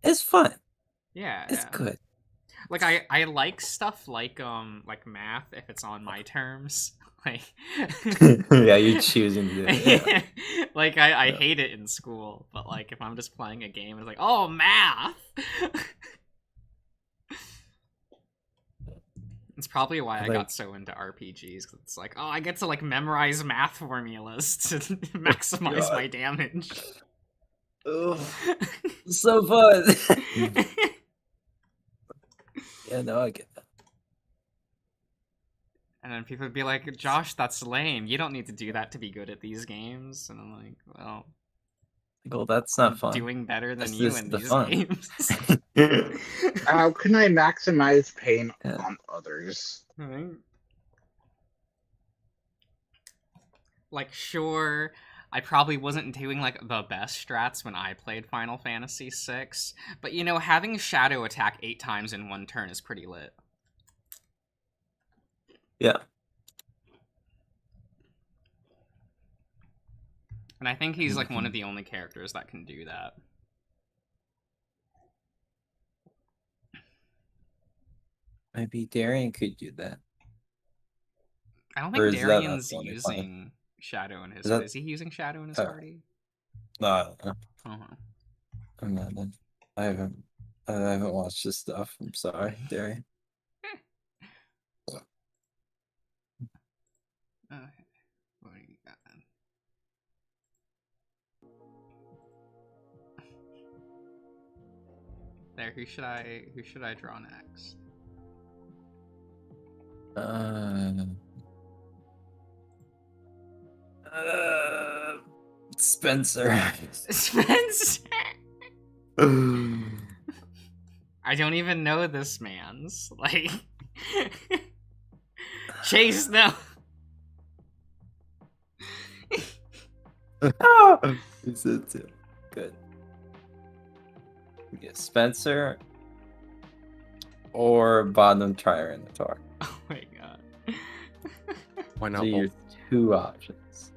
It's fun. Yeah, It's yeah. good. Like I like stuff like math if it's on my terms. Like Yeah, you're choosing to do it. Yeah. Like I Yeah. hate it in school, but like if I'm just playing a game, it's like, oh, math. It's probably why I got so into RPGs. 'Cause it's like, oh, I get to like memorize math formulas to maximize my damage. Oh, so fun. Yeah, no, I get that. And then people would be like, Josh, that's lame. You don't need to do that to be good at these games. And I'm like, well, That's not I'm fun. doing better than That's you just in the these fun. games. How can I maximize pain Yeah. on others? Like, sure, I probably wasn't doing like the best strats when I played Final Fantasy VI, but you know, having Shadow attack 8 times in one turn is pretty lit. Yeah. And I think he's like one of the only characters that can do that. Maybe Darian could do that. I don't Or think is that not Darian's the only using Shadow in his. Is that- Is he using Shadow in his Oh. party? No, I don't know. Uh-huh. I'm not. I haven't watched this stuff. I'm sorry, Darian. Okay. What do you got then? There, who should I draw next? Spencer. Spencer. I don't even know this man's like. Chase, no. Is it too good? Yeah, Spencer or bottom Tyrannosaur. Oh my god. Why not So your both? 2 options.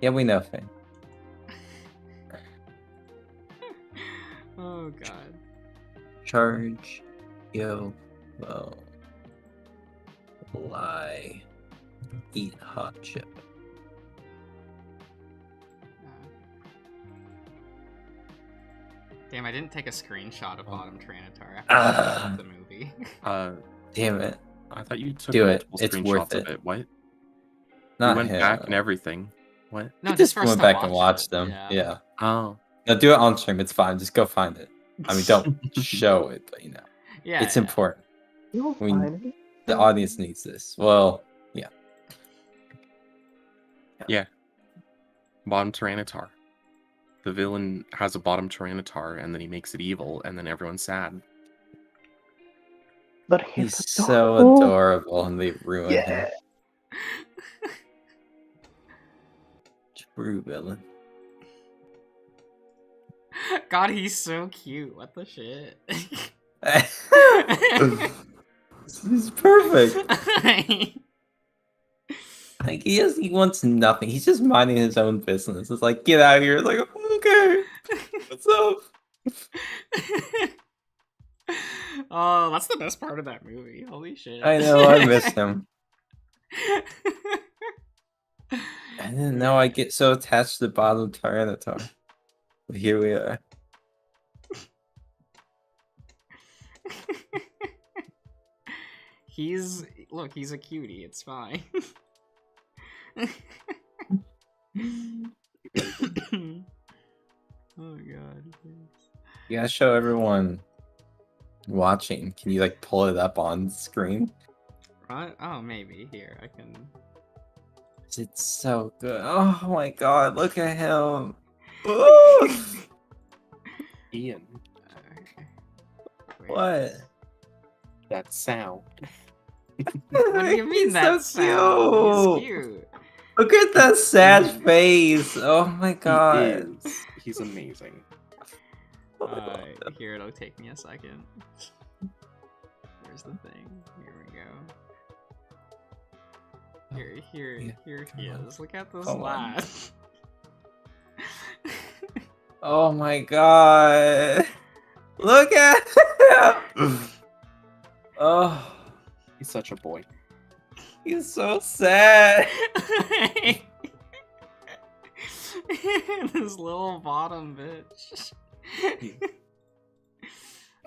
Yeah, we know, Finn. Oh god. Charge, yo, low, lie, eat hot chip. Damn, I didn't take a screenshot of Bottom Tranitar after Ah. I watched the movie. Damn it. I thought you took Do it. multiple It's screenshots worth of it. it. What? Not You went him. back and everything. What? No, I just for us went to back watch and watched it. them. Yeah. Oh. No, do it on stream. It's fine. Just go find it. I mean, don't show it, but you know, Yeah, it's yeah. important. You'll I mean, find it. the audience needs this. Well, yeah. Yeah. Bottom Tyranitar. The villain has a bottom Tyranitar, and then he makes it evil, and then everyone's sad. But He's he's so adorable. adorable, and they ruined him. Yeah. True villain. God, he's so cute. What the shit? He's perfect. Like he wants nothing. He's just minding his own business. It's like, get out of here. It's like, okay, what's up? Oh, that's the best part of that movie. Holy shit. I know, I miss him. I didn't know I get so attached to the bottom Tyranitar. But here we are. Look, he's a cutie. It's fine. Oh god. You gotta show everyone watching. Can you like pull it up on screen? Right? Oh, maybe. Here, I can. It's so good. Oh my god, look at him. Oh! Ian, Wait. What? that sound. What do you mean He's that's so He's cute. Look at that sad face. Oh my god. He is. He's amazing. Here, it'll take me a second. Here's the thing. Here we go. Here he is. Look at this lad. Oh my god. Look at him. Oh, He's such a boy. he's so sad. This little bottom bitch.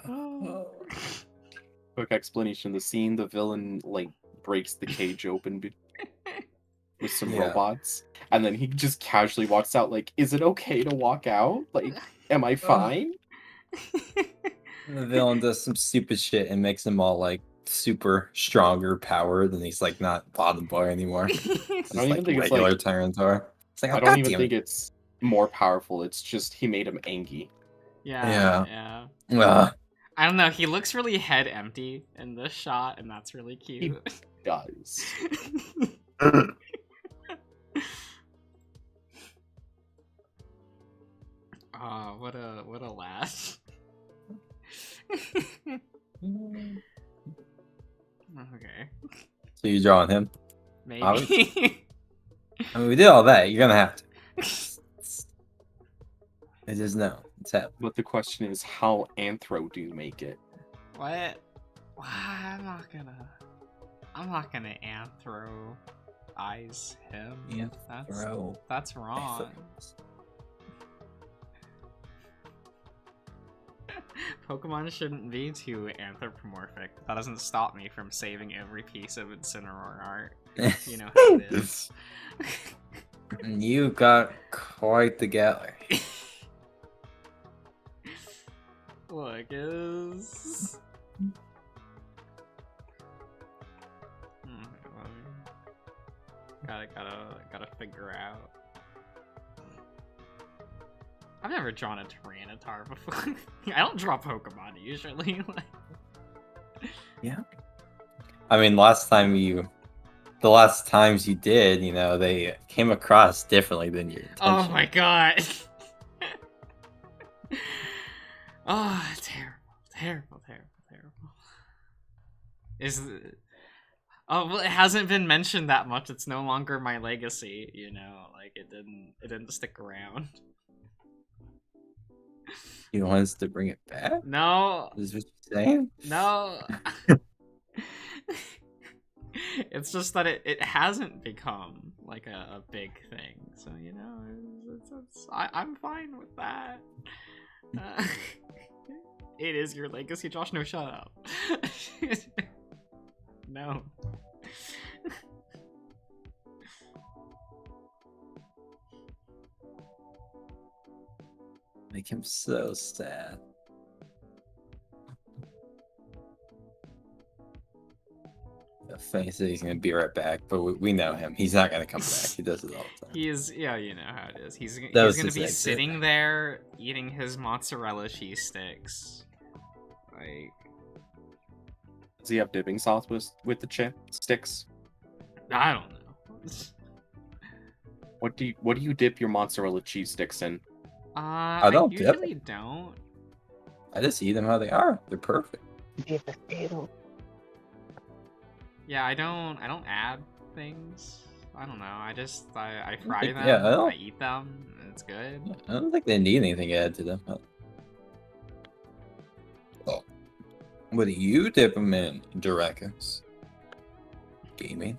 Oh. Quick explanation: the scene, the villain like breaks the cage open with some robots, and then he just casually walks out. Like, is it okay to walk out? Like, am I fine? The villain does some stupid shit and makes him all like super stronger powered, and he's like not bottom boy anymore. He's I don't even like think it's regular like. Tyranitar. It's like, oh, I don't even goddamn think it. it's more powerful. It's just he made him angry. Yeah. Ugh. I don't know. He looks really head empty in this shot, and that's really cute. Does. Oh, what a laugh. Okay. So you're drawing him? Maybe. I mean, we did all that. You're gonna have to. It is no. It's happening. But the question is, how anthro do you make it? What? I'm not gonna anthro-ize him. Bro. That's wrong. Pokemon shouldn't be too anthropomorphic. That doesn't stop me from saving every piece of Incineroar art. You know how it is. You got quite the gallery. Look, is... Gotta figure out. I've never drawn a Tyranitar before. I don't draw Pokemon usually. Yeah. I mean, the last times you did, you know, they came across differently than your intention. Oh my god. Oh, terrible. Oh well, it hasn't been mentioned that much. It's no longer my legacy, you know. Like it didn't stick around. You want us to bring it back? No. Is what you're saying? No. It's just that it hasn't become like a big thing. So, you know, I'm fine with that. It is your legacy, Josh. No, shut up. No. Make him so sad. The face that he's gonna be right back, but we know him. He's not gonna come back. He does it all the time. He is, yeah, you know how it is. He's was gonna his be exit. sitting there eating his mozzarella cheese sticks. Like, Does he have dipping sauce with the sticks? I don't know. What do you dip your mozzarella cheese sticks in? I don't dip. usually don't. I just eat them how they are. They're perfect. Yeah, I don't add things. I don't know. I fry think- them. yeah, I don't- I eat them. And it's good. I don't think they need anything added to them. Oh. What do you dip them in, Direcus? Gaming?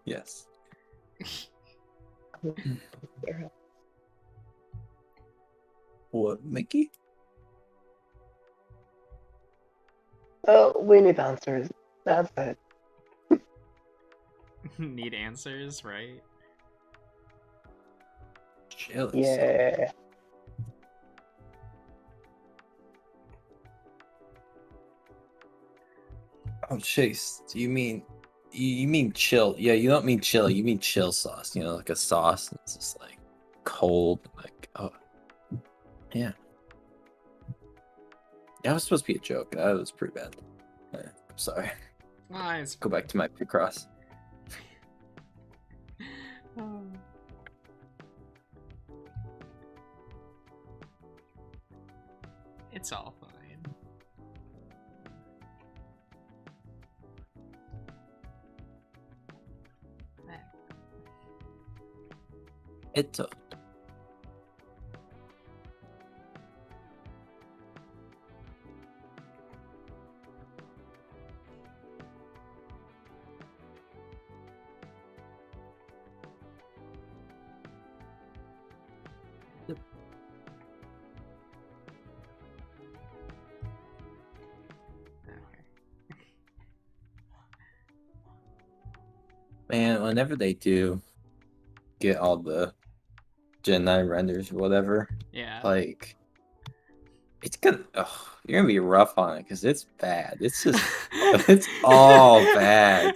Yes. What, Mickey? Oh, we need answers. That's it. Need answers, right? Jealous. Yeah. Oh, Chase, do you mean chill? Yeah, you don't mean chili. You mean chill sauce. You know, like a sauce. It's just like cold. Like, oh, yeah. That was supposed to be a joke. That was pretty bad. I'm sorry. Nice. Go back to my Picross. It's all fine. It's Man, whenever they do get all the Gen 9 renders or whatever, Yeah. like, it's gonna, you're gonna be rough on it because it's bad. It's just, it's all bad.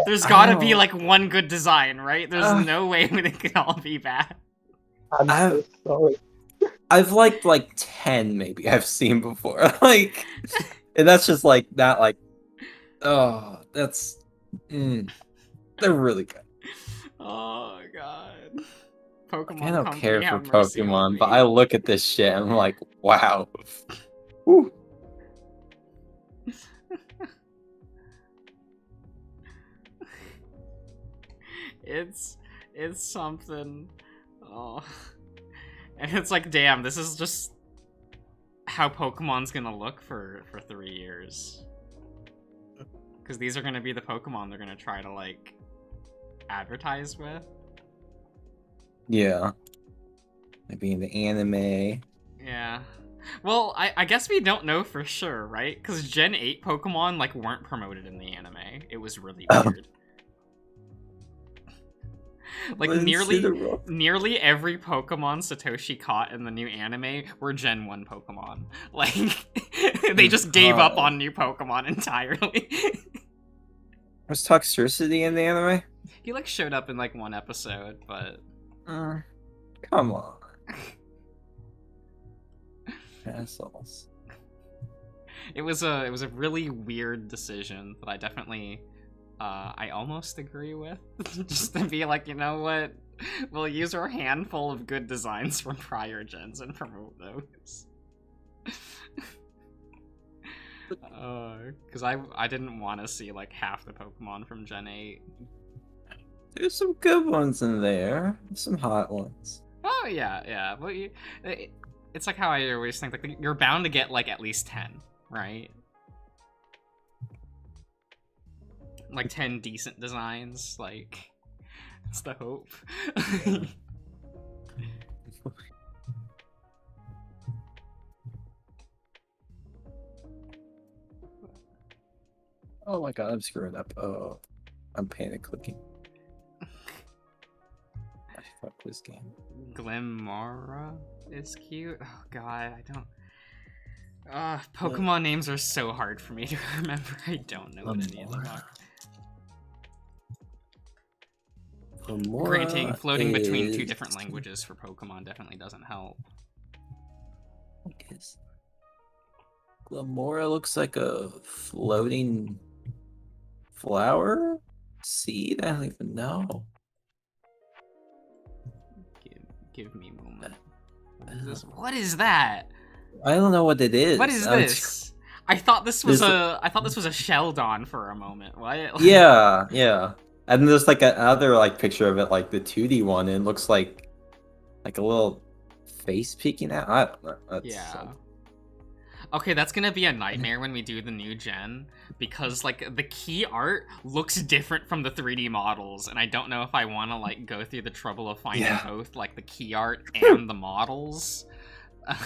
There's I gotta don't- be like one good design, right? There's Uh, no way they can all be bad. I'm so I've- sorry. I've liked like 10 maybe I've seen before. Like, and that's just like, not like, oh, that's, they're really good. Oh god. Pokemon I don't Company, care for have mercy on Pokemon, but me. I look at this shit and I'm like, wow. Whew. It's something. Oh. And it's like, damn, this is just how Pokemon's gonna look for 3 years. Because these are gonna be the Pokemon they're gonna try to, like, advertise with. Yeah. Maybe in the anime. Yeah. Well, I guess we don't know for sure, right? Because Gen 8 Pokemon, like, weren't promoted in the anime. It was really weird. Like, nearly every Pokemon Satoshi caught in the new anime were Gen 1 Pokemon. Like, they just gave up on new Pokemon entirely. Was Toxtricity in the anime? He, like, showed up in, like, one episode, but... Come on. Assholes. It was a really weird decision that I definitely... I almost agree with. Just to be like, you know what? We'll use our handful of good designs from prior gens and promote those. Because I didn't want to see, like, half the Pokemon from Gen 8. There's some good ones in there. Some hot ones. Oh, yeah. But it's like how I always think, like, you're bound to get, like, at least 10, right? Like 10 decent designs, like, that's the hope. Oh my god, I'm screwing up. Oh, I'm panic clicking. Fuck this game. Glimmora is cute. Oh god, I don't... Pokemon names are so hard for me to remember. I don't know what any of them are. Granting, floating between 2 different languages for Pokemon definitely doesn't help. I guess Glimmora looks like a floating flower? Seed? I don't even know. Give me a moment. What is that? I don't know what it is. What is this? I thought this was a Sheldon for a moment. What? Yeah. And there's like another like picture of it, like the 2D one, and it looks like a little face peeking out. I don't know. Yeah. Okay, that's gonna be a nightmare when we do the new gen, because like the key art looks different from the 3D models, and I don't know if I want to like go through the trouble of finding both like the key art and the models.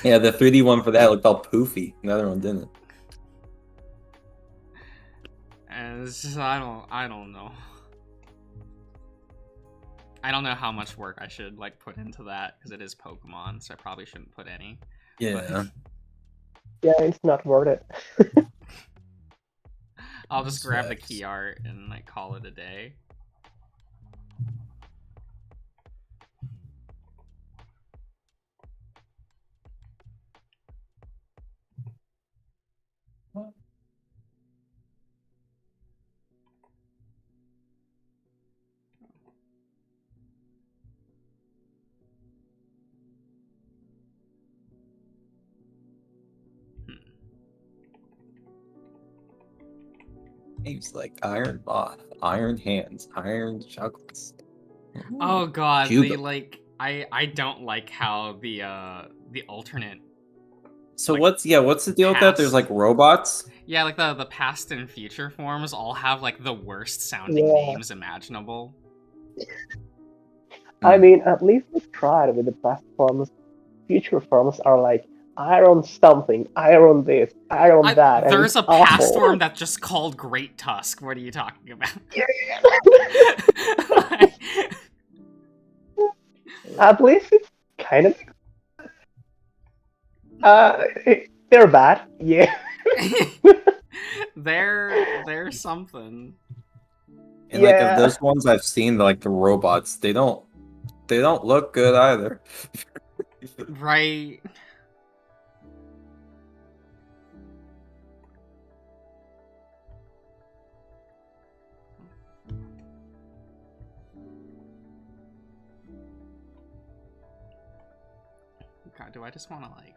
Yeah, the 3D one for that looked all poofy. The other one didn't. And it's just, I don't know. I don't know how much work I should like put into that, because it is Pokemon, so I probably shouldn't put any. Yeah. Yeah, it's not worth it. I'll just grab the key art and like call it a day. Names like Iron Moth, Iron Hands, Iron Chocolates. Oh god, Cuba. the like I don't like how the alternate So like, what's the deal with that? There's like robots. yeah, like the past and future forms all have like the worst sounding Yeah. names imaginable. I mean, at least they tried with the past forms. Future forms are like iron something, iron this, iron that. and There's it's a past awful. form that's just called Great Tusk. What are you talking about? At least it's kind of. They're bad. Yeah. they're something. And like Yeah. of those ones I've seen, like the robots, they don't look good either. Right. God, do I just want to like...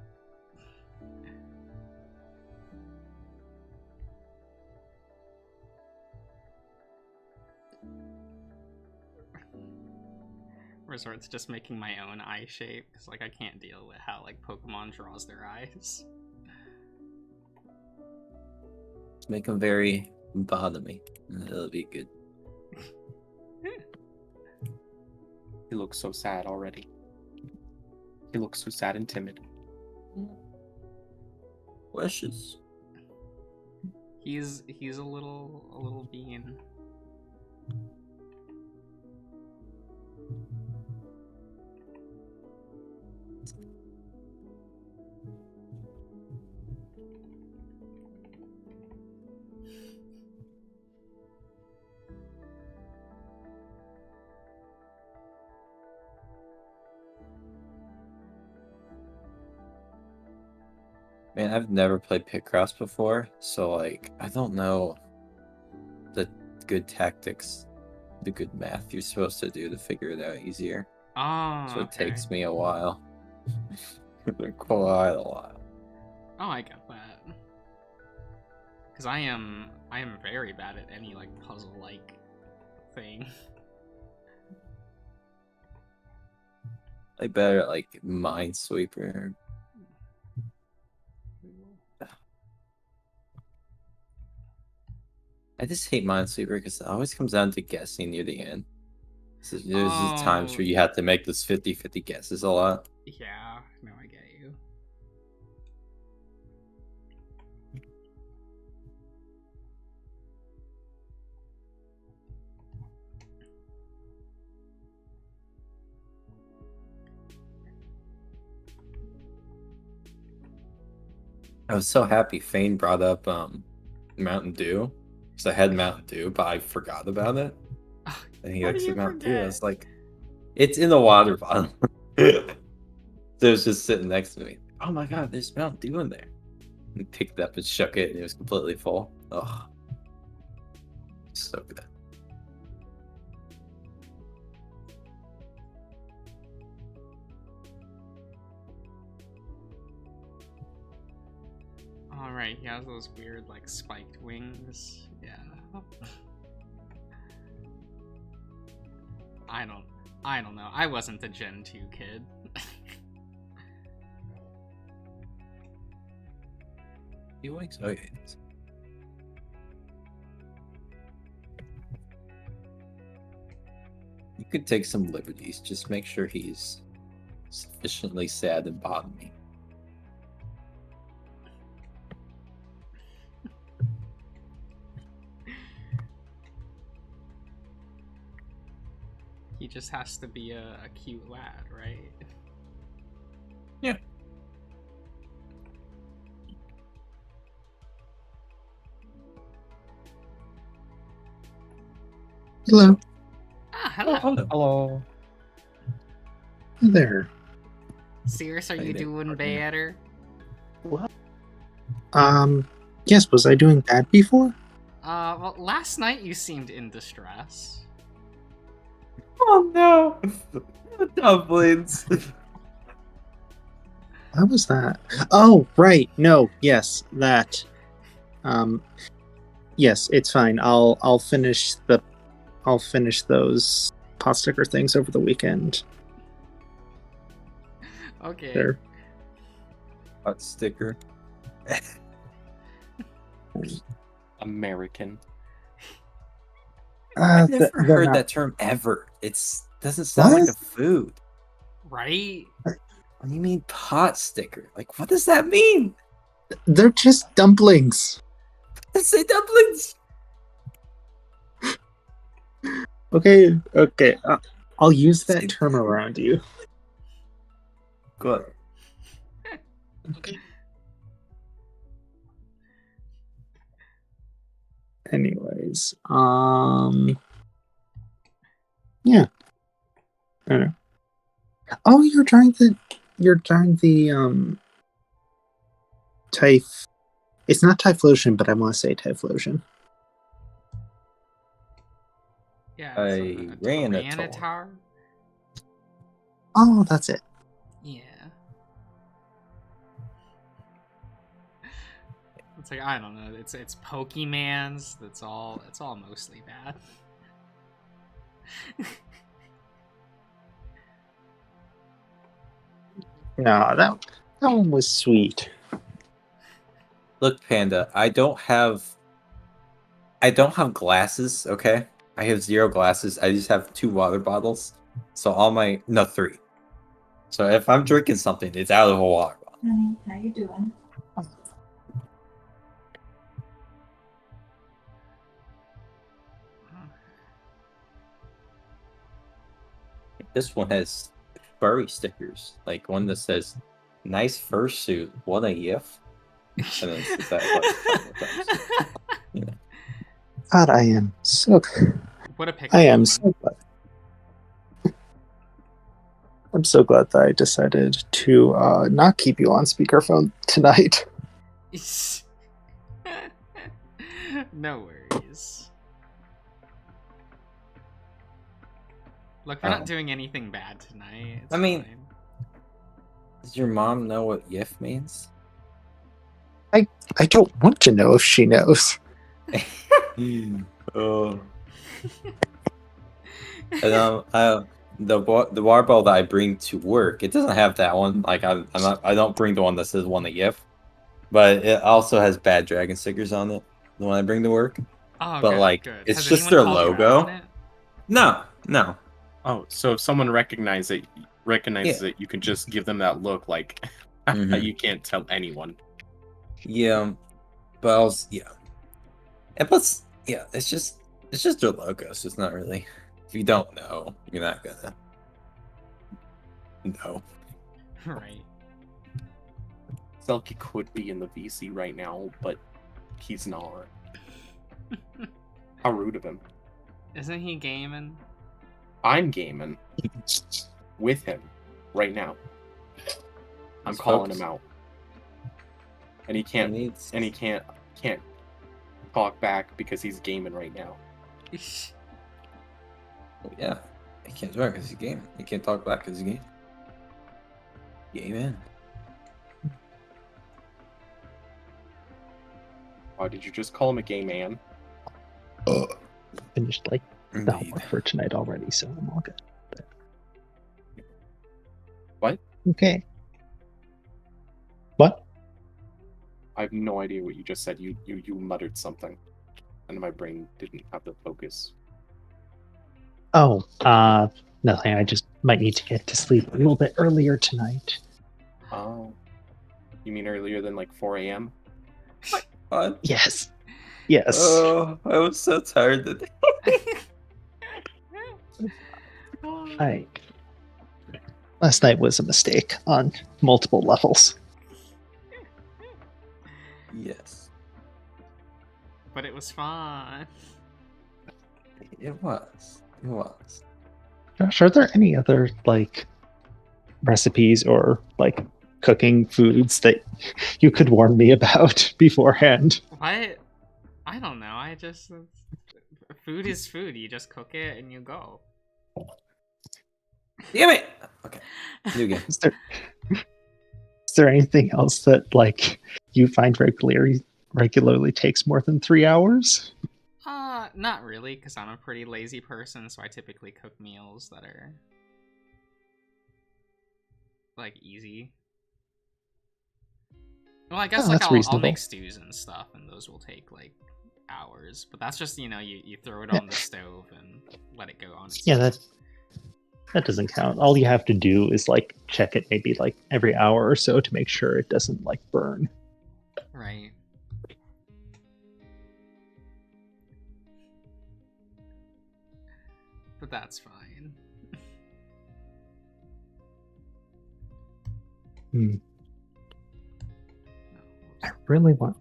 resort to just making my own eye shape, because like I can't deal with how like Pokemon draws their eyes. Make them very bottomy. It'll be good. He looks so sad already. He looks so sad and timid. Wishes. He's a little bean. Man, I've never played Picross before, so like I don't know the good tactics, the good math you're supposed to do to figure it out easier. Oh, So it okay. takes me a while. Quite a while. Oh, I get that. Because I am very bad at any like puzzle-like thing. Like better at like Minesweeper. I just hate Minesweeper because it always comes down to guessing near the end. So there's just times where you have to make those 50-50 guesses a lot. Yeah, no, I get you. I was so happy Fane brought up Mountain Dew. Because I had Mountain Dew, but I forgot about it. And he How do likes you Mountain Dew. I forget? was like, it's in the water bottle. So it was just sitting next to me. Oh my god, there's Mountain Dew in there. And he picked it up and shook it, and it was completely full. Oh, so good. Alright, he has those weird, like, spiked wings. Yeah. I don't know. I wasn't the Gen 2 kid. He likes onions. You could take some liberties. Just make sure he's sufficiently sad and bottomy. He just has to be a cute lad, right? Yeah. Hello. Ah, hello. Hello. Hi there. Cirrus, are How you you doing, doing partner? better? What? Yes, was I doing bad before? Well, last night you seemed in distress. Oh no! Dumplings. How was that? Oh, right. No, yes, that. Yes, it's fine. I'll finish those pot sticker things over the weekend. Okay. They're Hot sticker. American. I've never they're heard not- that term ever. It's doesn't sound like a What? food. Right? What do you mean pot sticker? Like, what does that mean? They're just dumplings. Let's say dumplings. Okay. I'll use that term around you. Good. Anyways, yeah. I don't know. Oh, you're trying the Typh. It's not Typhlosion, but I want to say Typhlosion. Yeah. A Ranatar. Ranatar? Oh, that's it. Yeah. It's like, I don't know. It's Pokemans. It's all mostly bad. No, that one was sweet. Look, Panda, I don't have glasses, okay? I have 0 glasses. I just have 2 water bottles. So no, 3. So if I'm drinking something, it's out of a water bottle. Honey, how you doing? This one has furry stickers, like one that says "Nice fursuit, what a yiff," and then it says that like 5 more times. You know. God, I am so. What a pick. I am so glad. I'm so glad that I decided to not keep you on speakerphone tonight. No worries. Look, we're not doing anything bad tonight. It's I mean- fine. Does your mom know what yiff means? I don't want to know if she knows. Oh. And the water bottle that I bring to work, it doesn't have that one. Like I don't bring the one that says "one a yiff," but it also has bad dragon stickers on it. The one I bring to work. Oh, But, good, like, good. it's Has just anyone their called you out logo. on it? No. Oh, so if someone recognizes it, you can just give them that look like Mhm. you can't tell anyone. Yeah, but also, yeah, and plus, yeah, it's just their logo. So it's not really. If you don't know, you're not gonna know. Right. Selkie could be in the VC right now, but he's not. How rude of him. Isn't he gaming? I'm gaming with him right now. I'm He's calling focused. him out. And he can't needs- can't talk back because he's gaming right now. Yeah, he can't talk because he's gaming. He can't talk back because he's gaming. Gaming. Why did you just call him a gay man? Finished like the Indeed. homework for tonight already, so I'm all good. What? Okay. What? I have no idea what you just said. You muttered something, and my brain didn't have the focus. Oh, nothing. I just might need to get to sleep a little bit earlier tonight. Oh, you mean earlier than like 4 a.m.? What? Yes. Yes. Oh, I was so tired today. Last night was a mistake on multiple levels. Yes, But it was fun. it was. It was. Josh, are there any other like recipes or like cooking foods that you could warn me about beforehand? What? I don't know. I just food is food. You just cook it and you go. Damn it! Okay, new game. Is there anything else that like you find regularly takes more than 3 hours? Not really, because I'm a pretty lazy person, so I typically cook meals that are like easy. Well, I guess Oh, like that's I'll reasonable. make stews and stuff, and those will take like hours. But that's just you throw it on the stove and let it go on. Yeah, that doesn't count. All you have to do is like check it maybe like every hour or so to make sure it doesn't like burn. Right. But that's fine. I really want.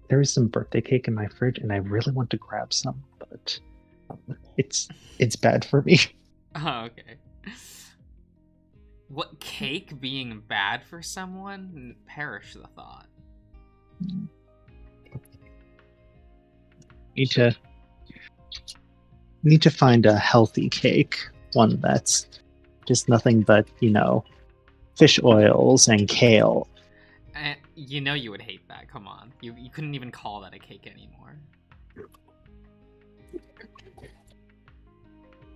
There is some birthday cake in my fridge, and I really want to grab some, but it's bad for me. Oh, okay. What cake being bad for someone? Perish the thought. Need to find a healthy cake, one that's just nothing but fish oils and kale. You would hate that. Come on, you couldn't even call that a cake anymore.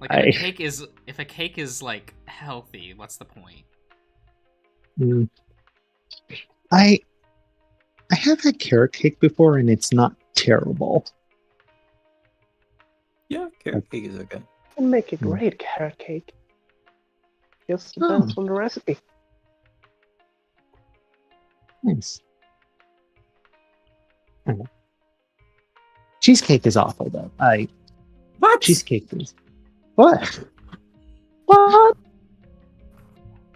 Like if a cake is like healthy, what's the point? I have had carrot cake before, and it's not terrible. Yeah, carrot cake is okay. You can make a great carrot cake. Just depends on the recipe. Nice. I don't know. Cheesecake is awful, though. What? Cheesecake is what?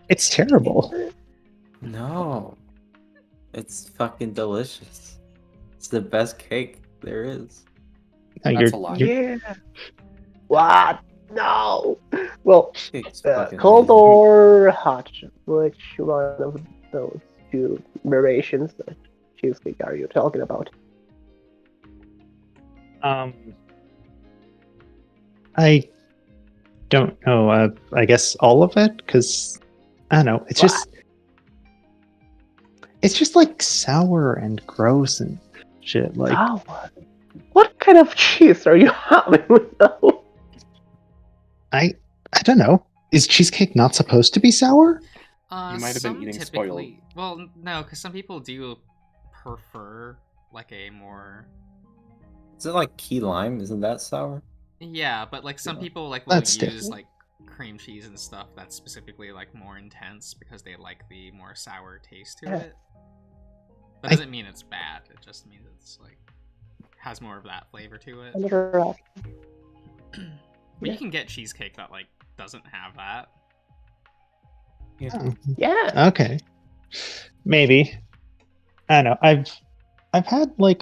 It's terrible. No. It's fucking delicious. It's the best cake there is. No, That's a lie. Yeah. What? No. Well, Cake's fucking cold amazing. or hot? Which one of those two variations of cheesecake are you talking about? I don't know. I guess all of it, because I don't know. It's just like sour and gross and shit. Like, Sour? What kind of cheese are you having with those? I don't know. Is cheesecake not supposed to be sour? You might have been eating spoiled. Well, no, because some people do prefer like a more. Is it like key lime? Isn't that sour? Yeah, but like some people like will That's use different. like cream cheese and stuff that's specifically like more intense because they like the more sour taste to Yeah. it. That doesn't mean it's bad. It just means it's like has more of that flavor to it. But you can get cheesecake that like doesn't have that. Oh, Yeah. okay. Maybe. I don't know. I've had like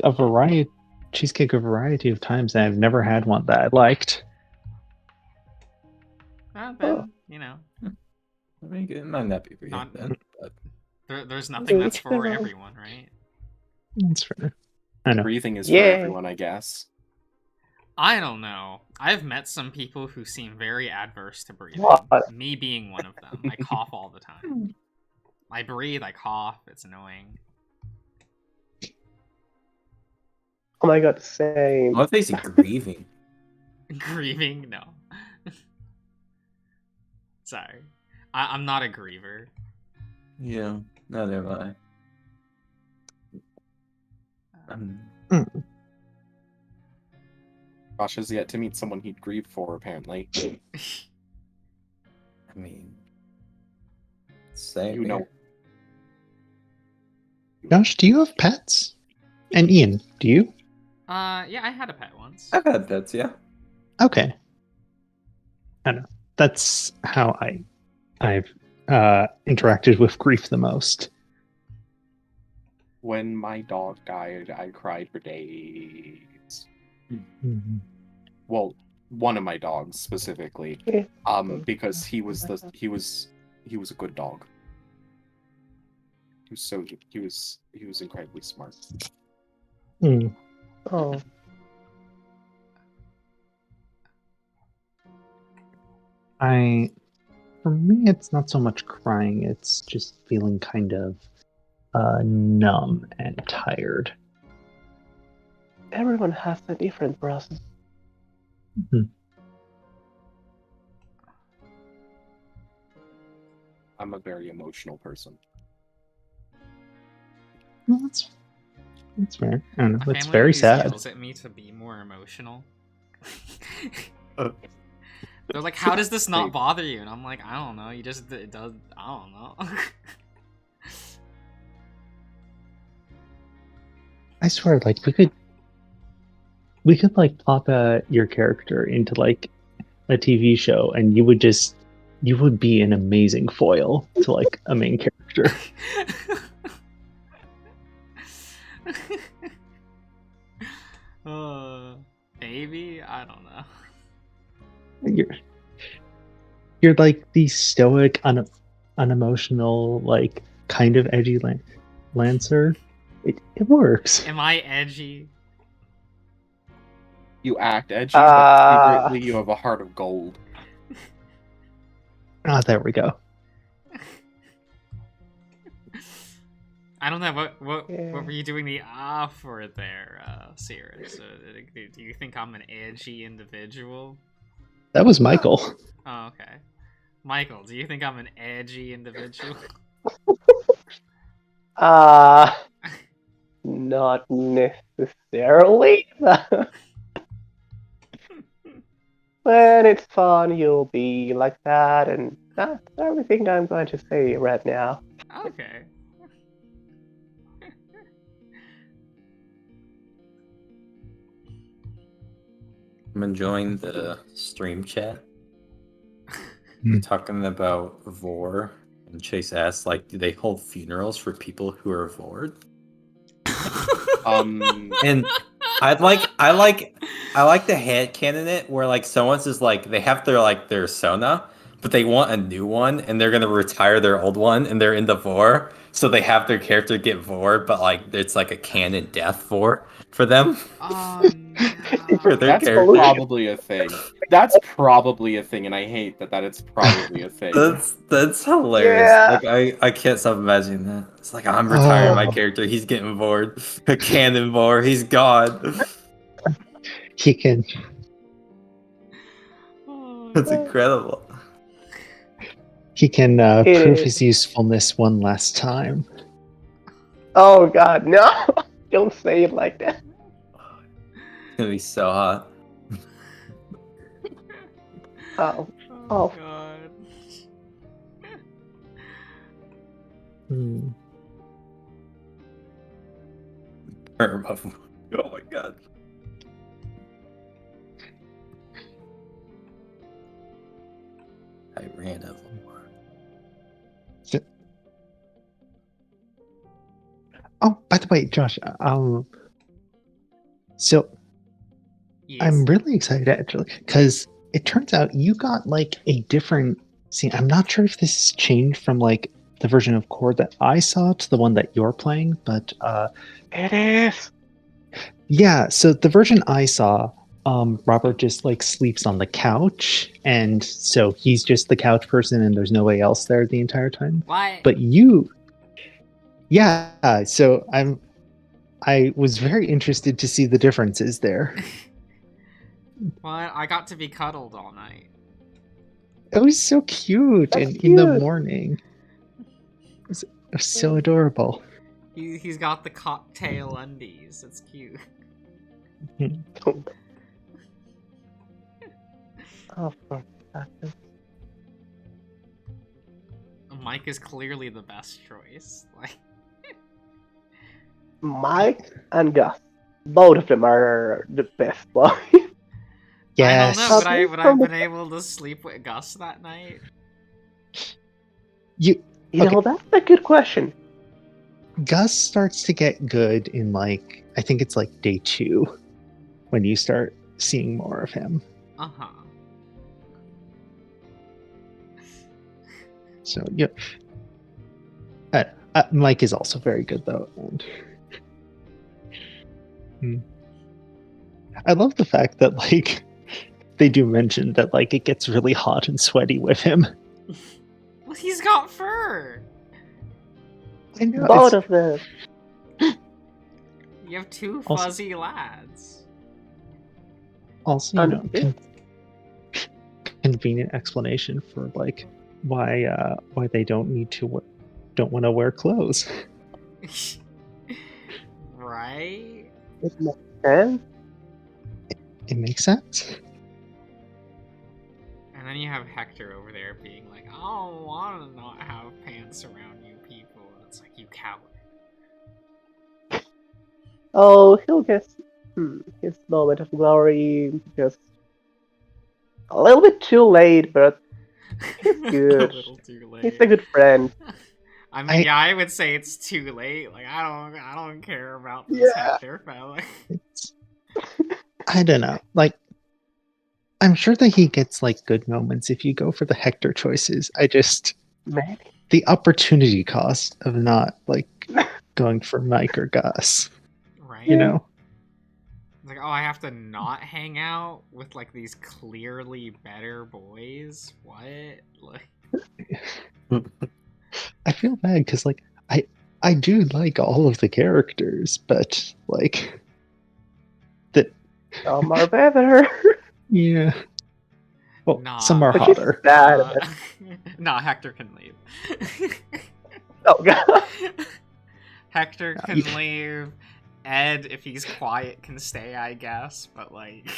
cheesecake a variety of times, and I've never had one that I liked. Then, I mean, it might not be for you Not- then, but there's nothing that's for Each everyone, right? That's fair. I know. Breathing is for Yeah. everyone, I guess. I don't know. I've met some people who seem very adverse to breathing. What? Me being one of them. I cough all the time. I breathe, I cough, it's annoying. Oh my god, same. what if they say grieving? Grieving? No. Sorry. I'm not a griever. Yeah, neither am I. Josh has yet to meet someone he'd grieve for, apparently. I mean, same. You know. Josh, do you have pets? And Ian, do you? Yeah, I had a pet once. I've had pets, yeah. Okay. I don't know. That's how I've interacted with grief the most. When my dog died, I cried for days. Mhm. Well, one of my dogs specifically, Yeah. because he was a good dog. He was incredibly smart. Mm. Oh. For me, it's not so much crying, it's just feeling kind of numb and tired. Everyone has a different process. I'm a very emotional person. Well, that's fair. I don't know. My It's family very always sad. yells at me to be more emotional. They're like, "How does this not bother you?" And I'm like, "I don't know. You just it does. I don't know." I swear, like we could like pop your character into like a TV show, and you would be an amazing foil to like a main character. Maybe, I don't know. You're like the stoic, unemotional, like kind of edgy lancer. It works. Am I edgy? You act edgy, but secretly you have a heart of gold. Ah, there we go. I don't know what Yeah. were you doing the for there, Sirius? Do you think I'm an edgy individual? That was Michael. Oh, okay. Michael, do you think I'm an edgy individual? Not necessarily. When it's fun, you'll be like that, and that's everything I'm going to say right now. Okay. I'm enjoying the stream chat. Hmm. Talking about Vor, and Chase asked, like, do they hold funerals for people who are Vored? And I like the head candidate where like someone's just like they have their Sona, but they want a new one and they're gonna retire their old one and they're in the Vor, so they have their character get Vor, but like it's like a canon death for them. Oh no. For their That's character. probably a thing. That's probably a thing, and I hate that it's probably a thing. That's hilarious. Yeah. Like I can't stop imagining that. It's like I'm retiring my Oh. character. He's getting bored. A canon Vor. He's gone. He can. Oh, That's incredible. He can It prove is. his usefulness one last time. Oh God, no! Don't say it like that. It's gonna be so hot. Oh, oh Oh. god. Hmm. Oh my god. I ran out of more. Oh, by the way, Josh, so Yes. I'm really excited actually because it turns out you got like a different scene. I'm not sure if this has changed from like the version of Core that I saw to the one that you're playing, but it is. yeah. So the version I saw, Robert just like sleeps on the couch, and so he's just the couch person, and there's nobody else there the entire time. Why? But you, yeah. So I was very interested to see the differences there. Well, I got to be cuddled all night. It was so cute, That's and in the cute. morning, it was so adorable. He's got the cocktail undies. It's cute. Oh, for fuck's sake. Mike is clearly the best choice. Like, Mike and Gus, both of them are the best boys. Yes, I don't know. Would I have From the- been able to sleep with Gus that night? you. You know, that's a good question. Gus starts to get good in like I think it's like day 2 when you start seeing more of him. Uh huh. So yeah, Mike is also very good though, and I love the fact that like they do mention that like it gets really hot and sweaty with him. Well, he's got fur. I know Both it's, of them. You have two Also- fuzzy lads. Also, And convenient explanation for like why they don't need to don't want to wear clothes. Right? it makes sense. It makes sense. And then you have Hector over there being like, I don't want to not have pants around you people. And it's like, you coward. Oh, he'll get his moment of glory just a little bit too late, but he's A good. little too late. He's a good friend. I mean, yeah, I would say it's too late. Like, I don't care about this Hector fella. I don't know. Like, I'm sure that he gets like good moments if you go for the Hector choices. Maybe. The opportunity cost of not like going for Mike or Gus. Right? You know. It's like, oh, I have to not hang out with like these clearly better boys. What? Like, I feel bad because like I do like all of the characters, but like that Some are better. yeah. Well, Nah. some are But she's hotter. sad. Nah, Hector can leave. Oh god. Hector Yeah, can you- leave. Ed, if he's quiet, can stay, I guess. But like,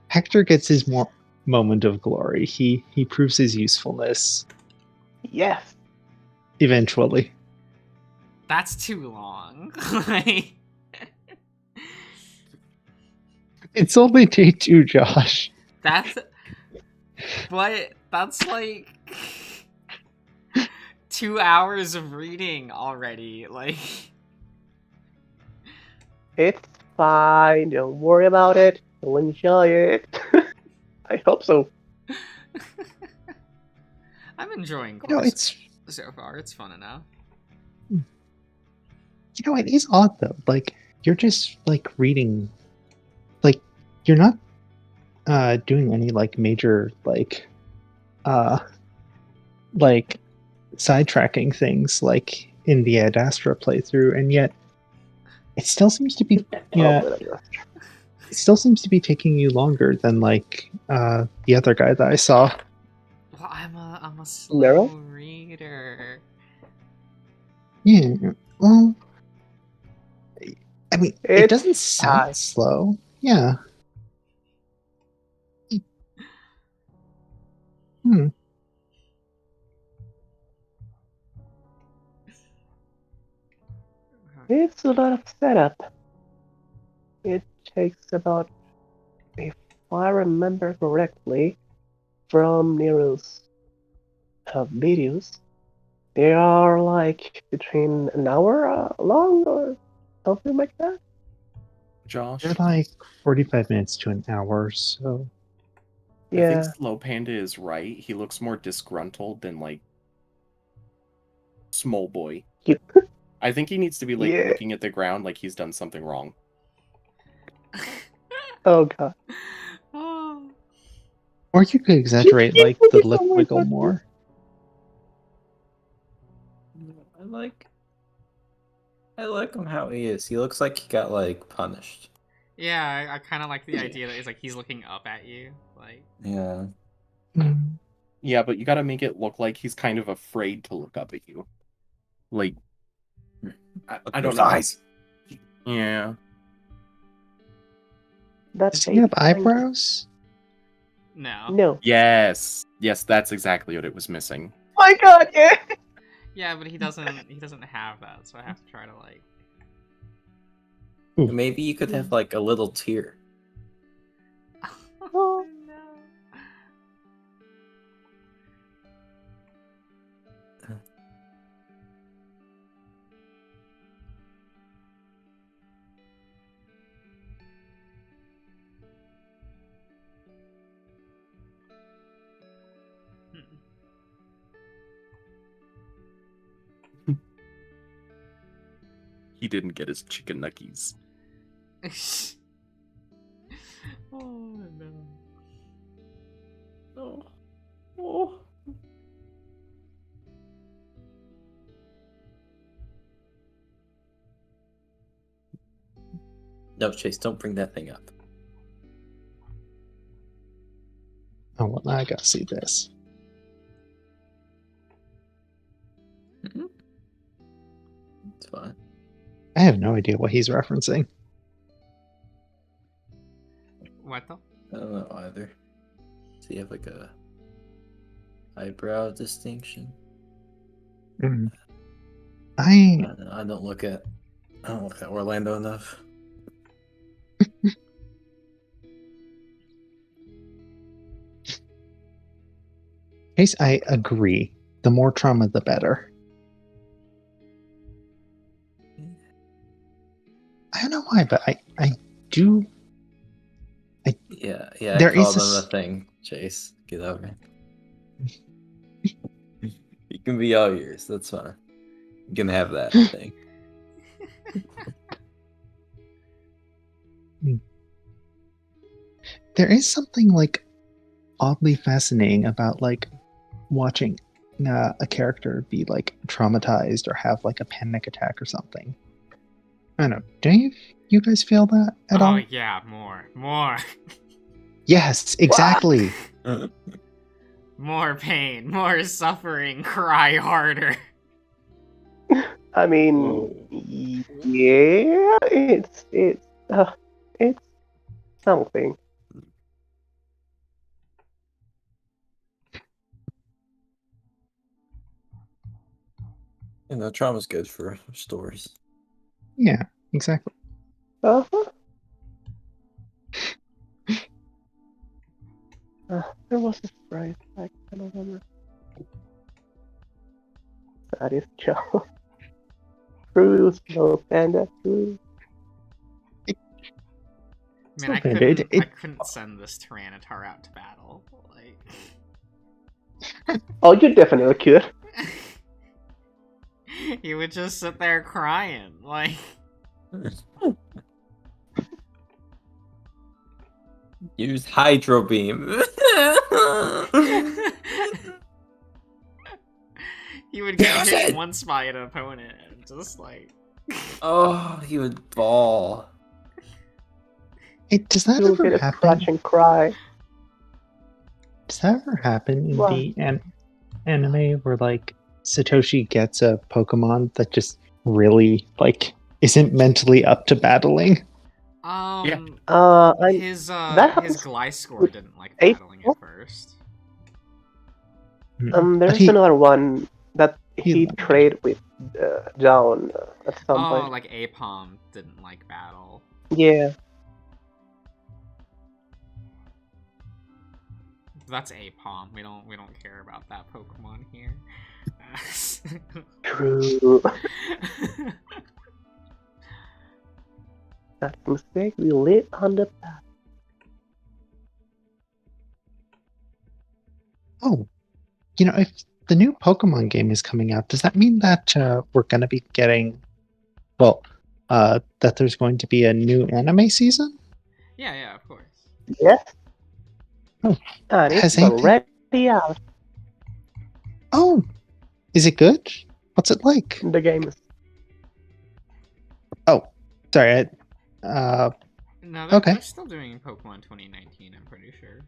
Hector gets his moment of glory. He proves his usefulness Yes. eventually. that's too long. Like, It's only day 2, Josh. that's. But that's like 2 hours of reading already. Like, It's fine. Don't worry about it. You'll enjoy it. I hope so. I'm enjoying You know, course it's so far. It's fun enough. it is odd though. Like you're just like reading, like you're not doing any like major like sidetracking things like in the Ad Astra playthrough, and yet it still seems to be it still seems to be taking you longer than like the other guy that I saw. Well, I'm a slow Meryl? reader. Yeah, well, I mean, it It's doesn't sound fine. slow. Yeah. Hmm. It's a lot of setup. It takes about, if I remember correctly, from Nero's videos, they are like between an hour long or something like that. Josh, They're like 45 minutes to an hour, so I think Yeah. Slow Panda is right. He looks more disgruntled than like Small Boy. You- I think he needs to be like Yeah. looking at the ground like he's done something wrong. Oh god. Oh. or you could exaggerate like the lip wiggle more. I like him how he is. He looks like he got like punished. Yeah, I kind of like the idea that he's looking up at you, like. Yeah. Mm. Yeah, but you gotta make it look like he's kind of afraid to look up at you. Like, I don't know. Eyes. Yeah. Does he have eyebrows? No. No. Yes. Yes, that's exactly what it was missing. My god, yeah. Yeah, but he doesn't have that, so I have to try to like. Maybe you could have like a little tear. Oh no. He didn't get his chicken nuggets. Oh no. Oh. Oh. No, Chase, don't bring that thing up. Oh, well, now I gotta see this. It's fine. I have no idea what he's referencing. What though? I don't know either. So you have like a eyebrow distinction. Mm. I I don't look at Orlando enough. Case, I agree. The more trauma, the better. I don't know why, but I do. Yeah, There I call is them this- a thing, Chase. Get over it. You can be all yours, that's fine. You can have that thing. There is something like oddly fascinating about like watching a character be like traumatized or have like a panic attack or something. I don't know. Do you guys feel that at all? Oh yeah, more. Yes, exactly. More pain, more suffering, cry harder. I mean, yeah, it's something. You know, trauma's good for stories. Yeah, exactly. Uh-huh. There was a phrase, I can't remember. That is Joe. Cruise, no panda cruise. Man, I Okay, couldn't, it- I couldn't send this Tyranitar out to battle. Like, Oh, you definitely could. he would just sit there crying. Like, Use Hydro Beam. he would get Use hit it! once by an opponent and just like. Oh, he would ball. Does that You'll ever get a happen? scratch and cry. Does that ever happen in What? the anime where like Satoshi gets a Pokemon that just really like isn't mentally up to battling? His that his happens Gliscor with didn't like April. battling at first. But There's he- another one that he he liked it. traded with Down at some Oh, point. like Apom didn't like battle. Yeah. That's Apom. We don't care about that Pokemon here. True. That's a mistake we lit on the path. Oh, if the new Pokemon game is coming out, does that mean that we're going to be getting, that there's going to be a new anime season? yeah, of course. Yes. Oh. And Has it's already out. Oh, is it good? What's it like? The game is. Oh, sorry. No, Okay. they're still doing Pokemon 2019. I'm pretty sure.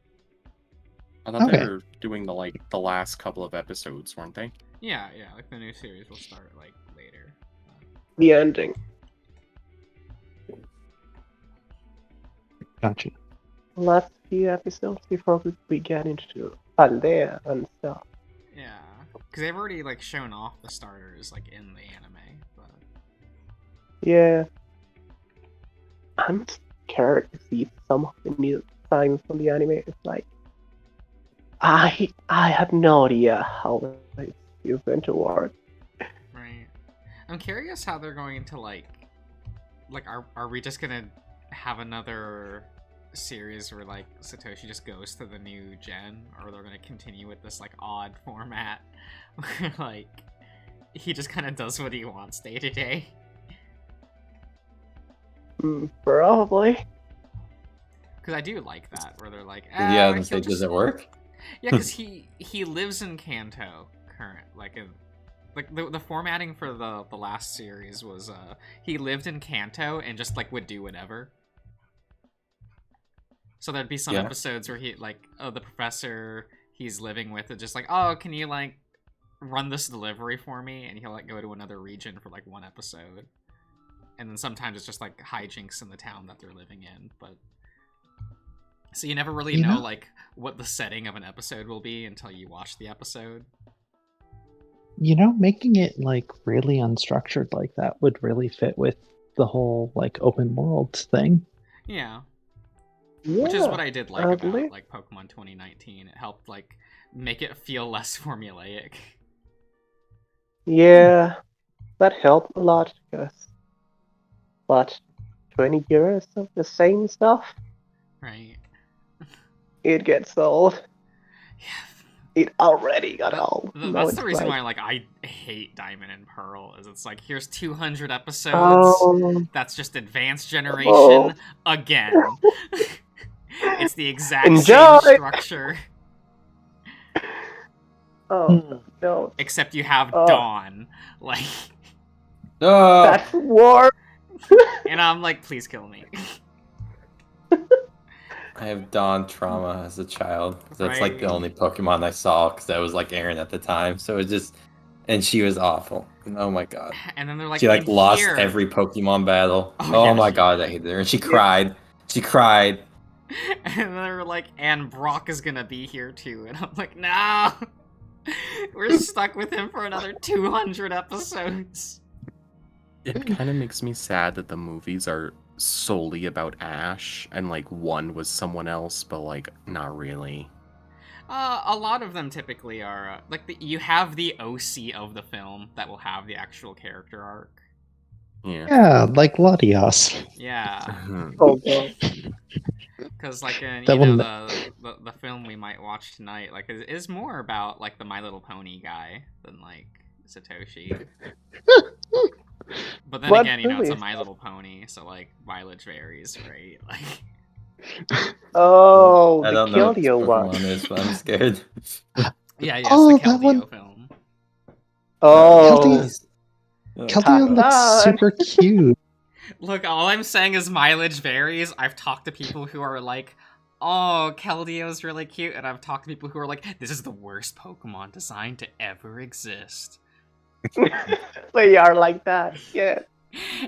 I thought Okay. they were doing the last couple of episodes, weren't they? Yeah, like the new series will start like later. The ending. Gotcha. Last few episodes before we get into Paldea and stuff. Yeah, because they've already like shown off the starters like in the anime, but Yeah. I'm scared to see some of the new signs from the anime. It's like I have no idea how it's going to work. right. I'm curious how they're going to like are we just gonna have another series where like Satoshi just goes to the new gen, or they're gonna continue with this like odd format where like he just kind of does what he wants day to day. Probably. Because I do like that where they're like, Yeah, he'll say, just... does it work? Yeah, because he lives in Kanto current the formatting for the last series was he lived in Kanto and just like would do whatever. So there'd be some Yeah. episodes where the professor he's living with is just like, oh, can you like run this delivery for me? And he'll like go to another region for like one episode. And then sometimes it's just like hijinks in the town that they're living in. But so you never really know like what the setting of an episode will be until you watch the episode. Making it like really unstructured like that would really fit with the whole like open world thing. Yeah. Yeah, Which is what I did like about oddly. like Pokemon 2019. It helped like make it feel less formulaic. Yeah, that helped a lot because, what, 20 years of the same stuff? Right. It gets old. Yeah. It already got old. Now That's it's the reason like, why like I hate Diamond and Pearl is it's like here's 200 episodes. oh, That's just advanced generation Oh. again. It's the exact Enjoy! same structure, oh, no, except you have Oh. Dawn. Like, No. that's war. and I'm like, please kill me. I have Dawn trauma as a child. That's like the Right. only Pokemon I saw because I was like Aaron at the time. So it just, and she was awful. Oh my god. And then they're like, She like "In lost here." every Pokemon battle. Oh, Oh, yeah, my she god, did. I hated her. And she cried. She cried. And they're like, and Brock is gonna be here too. And I'm like, no! We're stuck with him for another 200 episodes. It kind of makes me sad that the movies are solely about Ash, and like one was someone else, but like not really. A lot of them typically are, like, you have the OC of the film that will have the actual character arc. Yeah. Yeah, like Latias. Yeah. Oh, God. Because, like, in, That you know, one- the film we might watch tonight, like, is more about, like, the My Little Pony guy than, like, Satoshi. But then What again, you know, it's a movie? My Little Pony, so, like, mileage varies, right? Like, Oh, I the don't know what this Kildeo one. Pokemon is, but I'm scared. yeah, it's Oh, the that Keldeo one- film. Oh, Keldeo- Oh, Keldeo looks God. super cute. Look, all I'm saying is mileage varies. I've talked to people who are like, oh, Keldeo's really cute, and I've talked to people who are like, this is the worst Pokemon design to ever exist. they are like that. Yeah.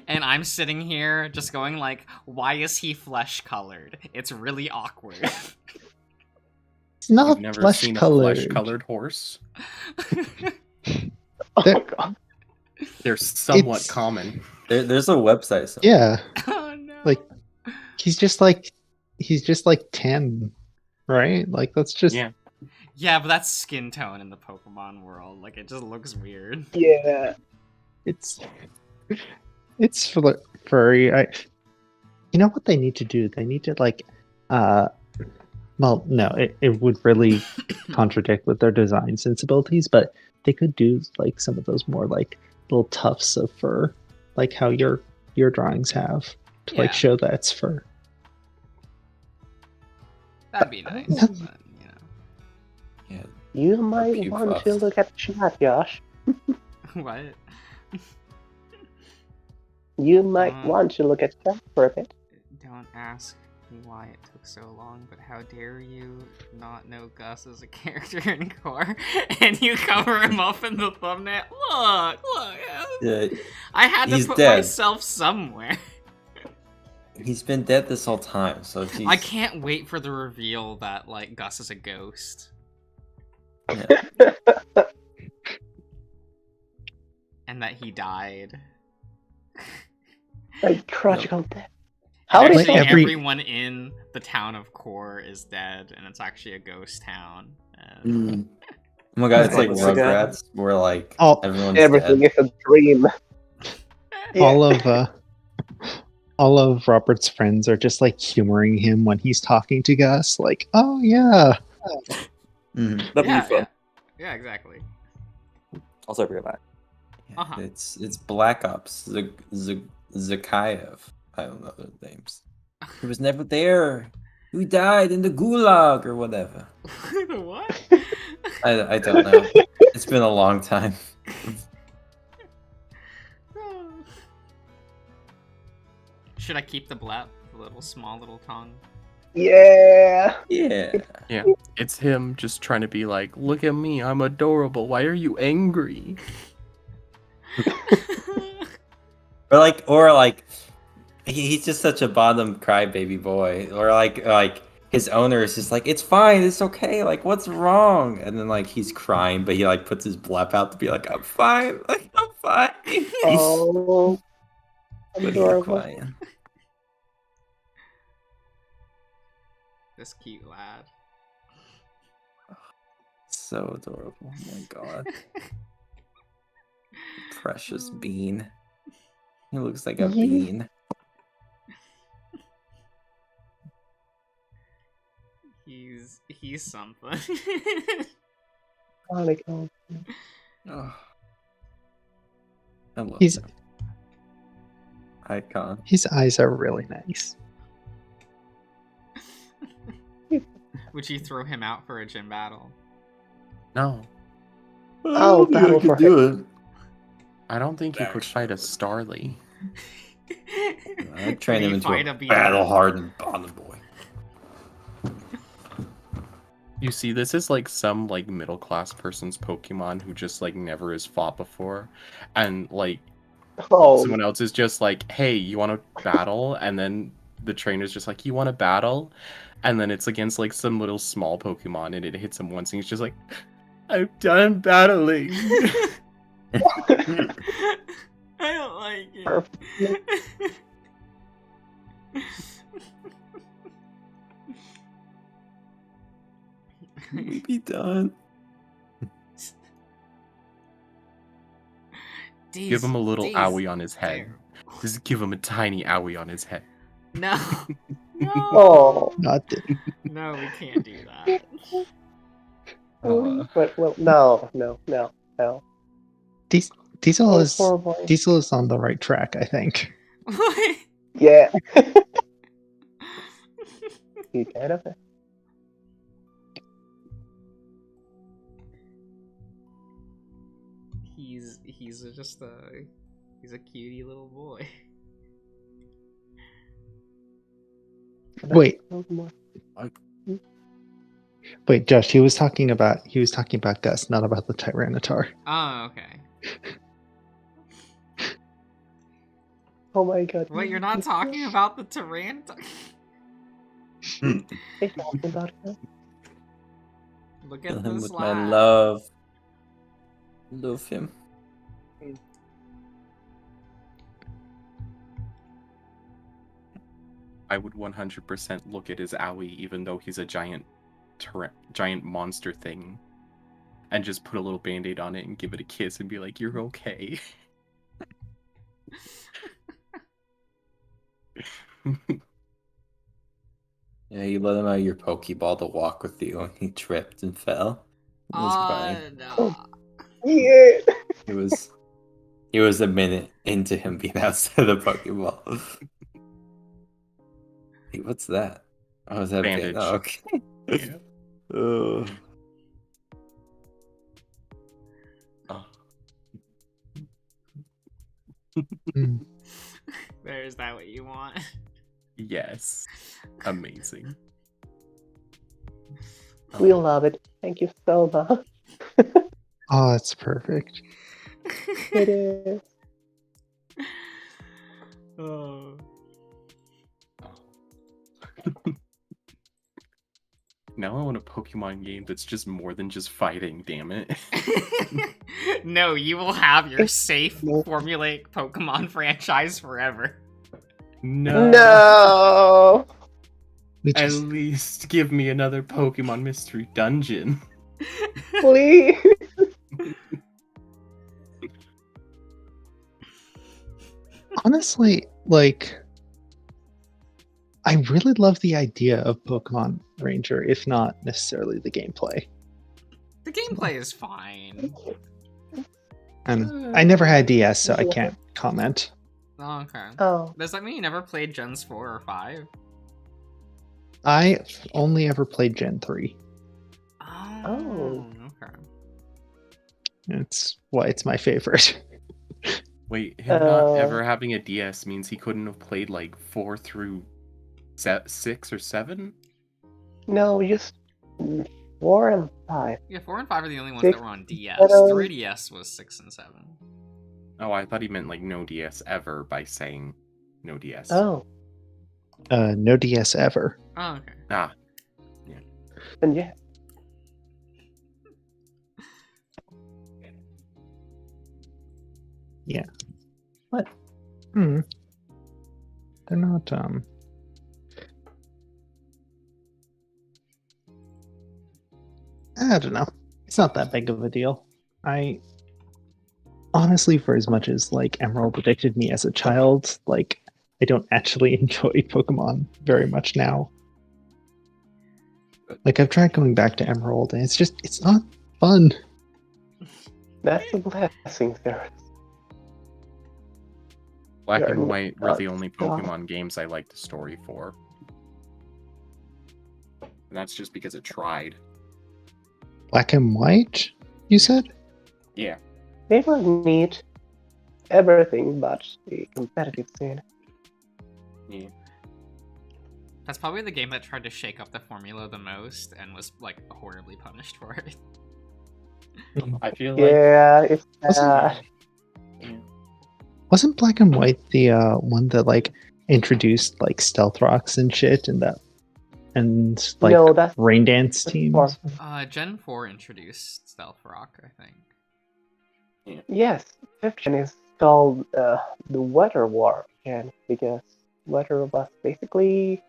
And I'm sitting here just going like, why is he flesh colored? It's really awkward. It's not You've never flesh seen a colored. flesh-colored horse? Oh, There- God. They're somewhat It's- common. there's a website. So Yeah, Oh no. Like- he's just like 10, right? Like that's just Yeah. Yeah, but that's skin tone in the Pokemon world. Like, it just looks weird. Yeah. it's furry. You know what they need to do? They need to like well, no, it would really contradict with their design sensibilities, but they could do like some of those more like little tufts of fur, like how your drawings have, to Yeah. like show that it's fur. That'd be nice, Yeah. but, you know. yeah, You might puke want to puffs. look at chat, Josh. What? You might want to look at chat for a bit. Don't ask me why it took so long, but how dare you not know Gus as a character in Core, and you cover him up in the thumbnail? Look! yeah, I had to He's put dead. myself somewhere. he's been dead this whole time. So if he's, I can't wait for the reveal that, like, Gus is a ghost. Yeah. And that he died. A tragical death. How How and did Like actually every- everyone in the town of Core is dead, and it's actually a ghost town. And... Mm. Oh my god, it's like Oh my God. Rugrats, where like Oh, everyone's everything dead. is a dream? Yeah. all of Robert's friends are just like humoring him when he's talking to Gus, like, oh yeah. Mhm. That'd yeah, be fun. yeah, exactly. Also, I forgot that. Yeah, Uh-huh. It's Black Ops Zakayev. I don't know their names. He was never there. He died in the gulag or whatever. The what? I don't know. It's been a long time. Should I keep the blep? The little small little tongue? Yeah. Yeah. Yeah, it's him just trying to be like, look at me, I'm adorable. Why are you angry? Or like, he's just such a bottom crybaby boy. Or like his owner is just like, it's fine, it's okay. Like, what's wrong? And then like he's crying, but he like puts his blep out to be like, I'm fine. Like, I'm fine. Oh, But he's adorable. crying. This cute lad. So adorable. Oh my god. Precious bean. He looks like a bean. He's something. Sonic. Oh, Oh. I love He's him. Icon. his eyes are really nice. Would you throw him out for a gym battle? No, Oh, battle for it. I don't think you could fight a Starly. I'd train him into Fight a a beat. battle-hardened bottom boy. You see, this is like some like middle class person's Pokemon who just like never has fought before, and like oh, someone else is just like, "Hey, you want to battle?" And then the trainer's just like, "You want to battle?" And then it's against like some little small Pokemon, and it hits him once, and he's just like, "I'm done battling." I don't like it. perfect. We be done. Give him a little These- owie on his head. Just give him a tiny owie on his head. No. No. Oh, Not the, No, we can't do that. but no. Diesel Oh, is horrible. Diesel is on the right track, I think. Yeah. You kind of. He's just a cutie little boy. Wait, Pokemon. wait, Josh. He was talking about Gus, not about the Tyranitar. Oh, okay. Oh my god. Wait, you're not talking about the Tyrant? Hey, talking about it. Look Kill at him this with my lad. love. Love him. I would 100% look at his owie, even though he's a giant monster thing, and just put a little band-aid on it and give it a kiss and be like, "You're okay." Yeah, you let him out of your Pokeball to walk with you, and he tripped and fell. He was crying. No. Yeah. He was a minute into him being outside the Pokeball. Hey, what's that? Oh, is that Bandage. Oh, okay. Yeah. Oh. Hmm. Is that what you want? Yes. Amazing. We love it. Thank you so much. Oh, it's perfect. It is. Oh. Now I want a Pokemon game that's just more than just fighting, damn it. No, you will have your safe formulaic Pokemon franchise forever. No. We At just, least give me another Pokemon Mystery Dungeon. Please. honestly, like, I really love the idea of Pokemon Ranger, if not necessarily the gameplay. The gameplay is fine. And I never had DS, so I can't comment. Oh, okay. Oh. Does that mean you never played Gens 4 or 5? I only ever played Gen 3. Oh, okay. It's my favorite. Wait, him not ever having a DS means he couldn't have played like 4 through 6 or 7? No, just 4 and 5. Yeah, 4 and 5 are the only ones Six, that were on DS. seven. 3DS was 6 and 7. Oh, I thought he meant like no DS ever by saying no DS. Oh, No DS ever. Oh, okay. Ah, then yeah. Hmm. They're not. I don't know. It's not that big of a deal. I honestly, for as much as like Emerald addicted me as a child, like I don't actually enjoy Pokemon very much now. Like I've tried going back to Emerald, and it's not fun. That's a blessing, there. Black You're and White were the not only strong. Pokemon games I liked the story for. And that's just because it tried. Black and White, you said? Yeah. They were neat. Everything but the competitive scene. Yeah. That's probably the game that tried to shake up the formula the most and was like horribly punished for it. I feel like Yeah, it's Wasn't- Wasn't Black and White the one that like introduced like stealth rocks and shit and like no, that's rain dance teams? Gen 4 introduced Stealth Rock, I think. yes. 5th gen is called the Weather War gen because Weather was basically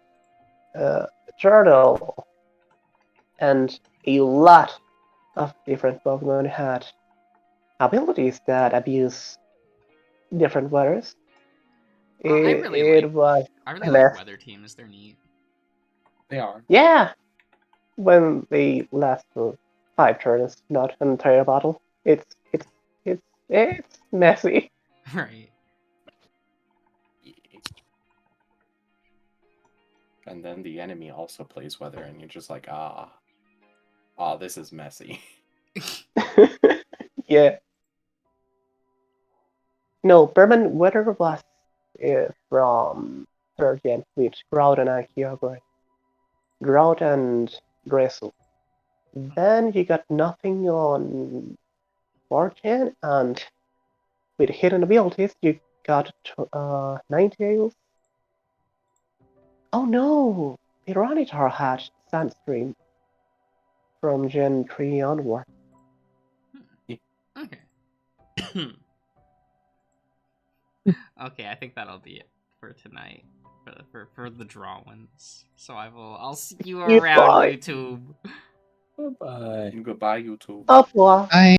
turtle, and a lot of different Pokemon had abilities that abuse different weathers. I really It was like less. weather teams, they're neat. they are. Yeah, when they last for 5 turns, not an entire battle. It's messy. Right. And then the enemy also plays weather, and you're just like, this is messy. Yeah. No, permanent weather was from 3rd gen with Groudon and Kyogre. Grout and Drizzle. Then you got nothing on 4th gen, and with hidden abilities you got Ninetales. Oh no! Tyranitar had Sandstream from Gen 3 onward. Okay. Okay, I think that'll be it for tonight. For the draw ones. So I'll see you around Goodbye. YouTube. Bye-bye. Goodbye, YouTube. Au revoir. I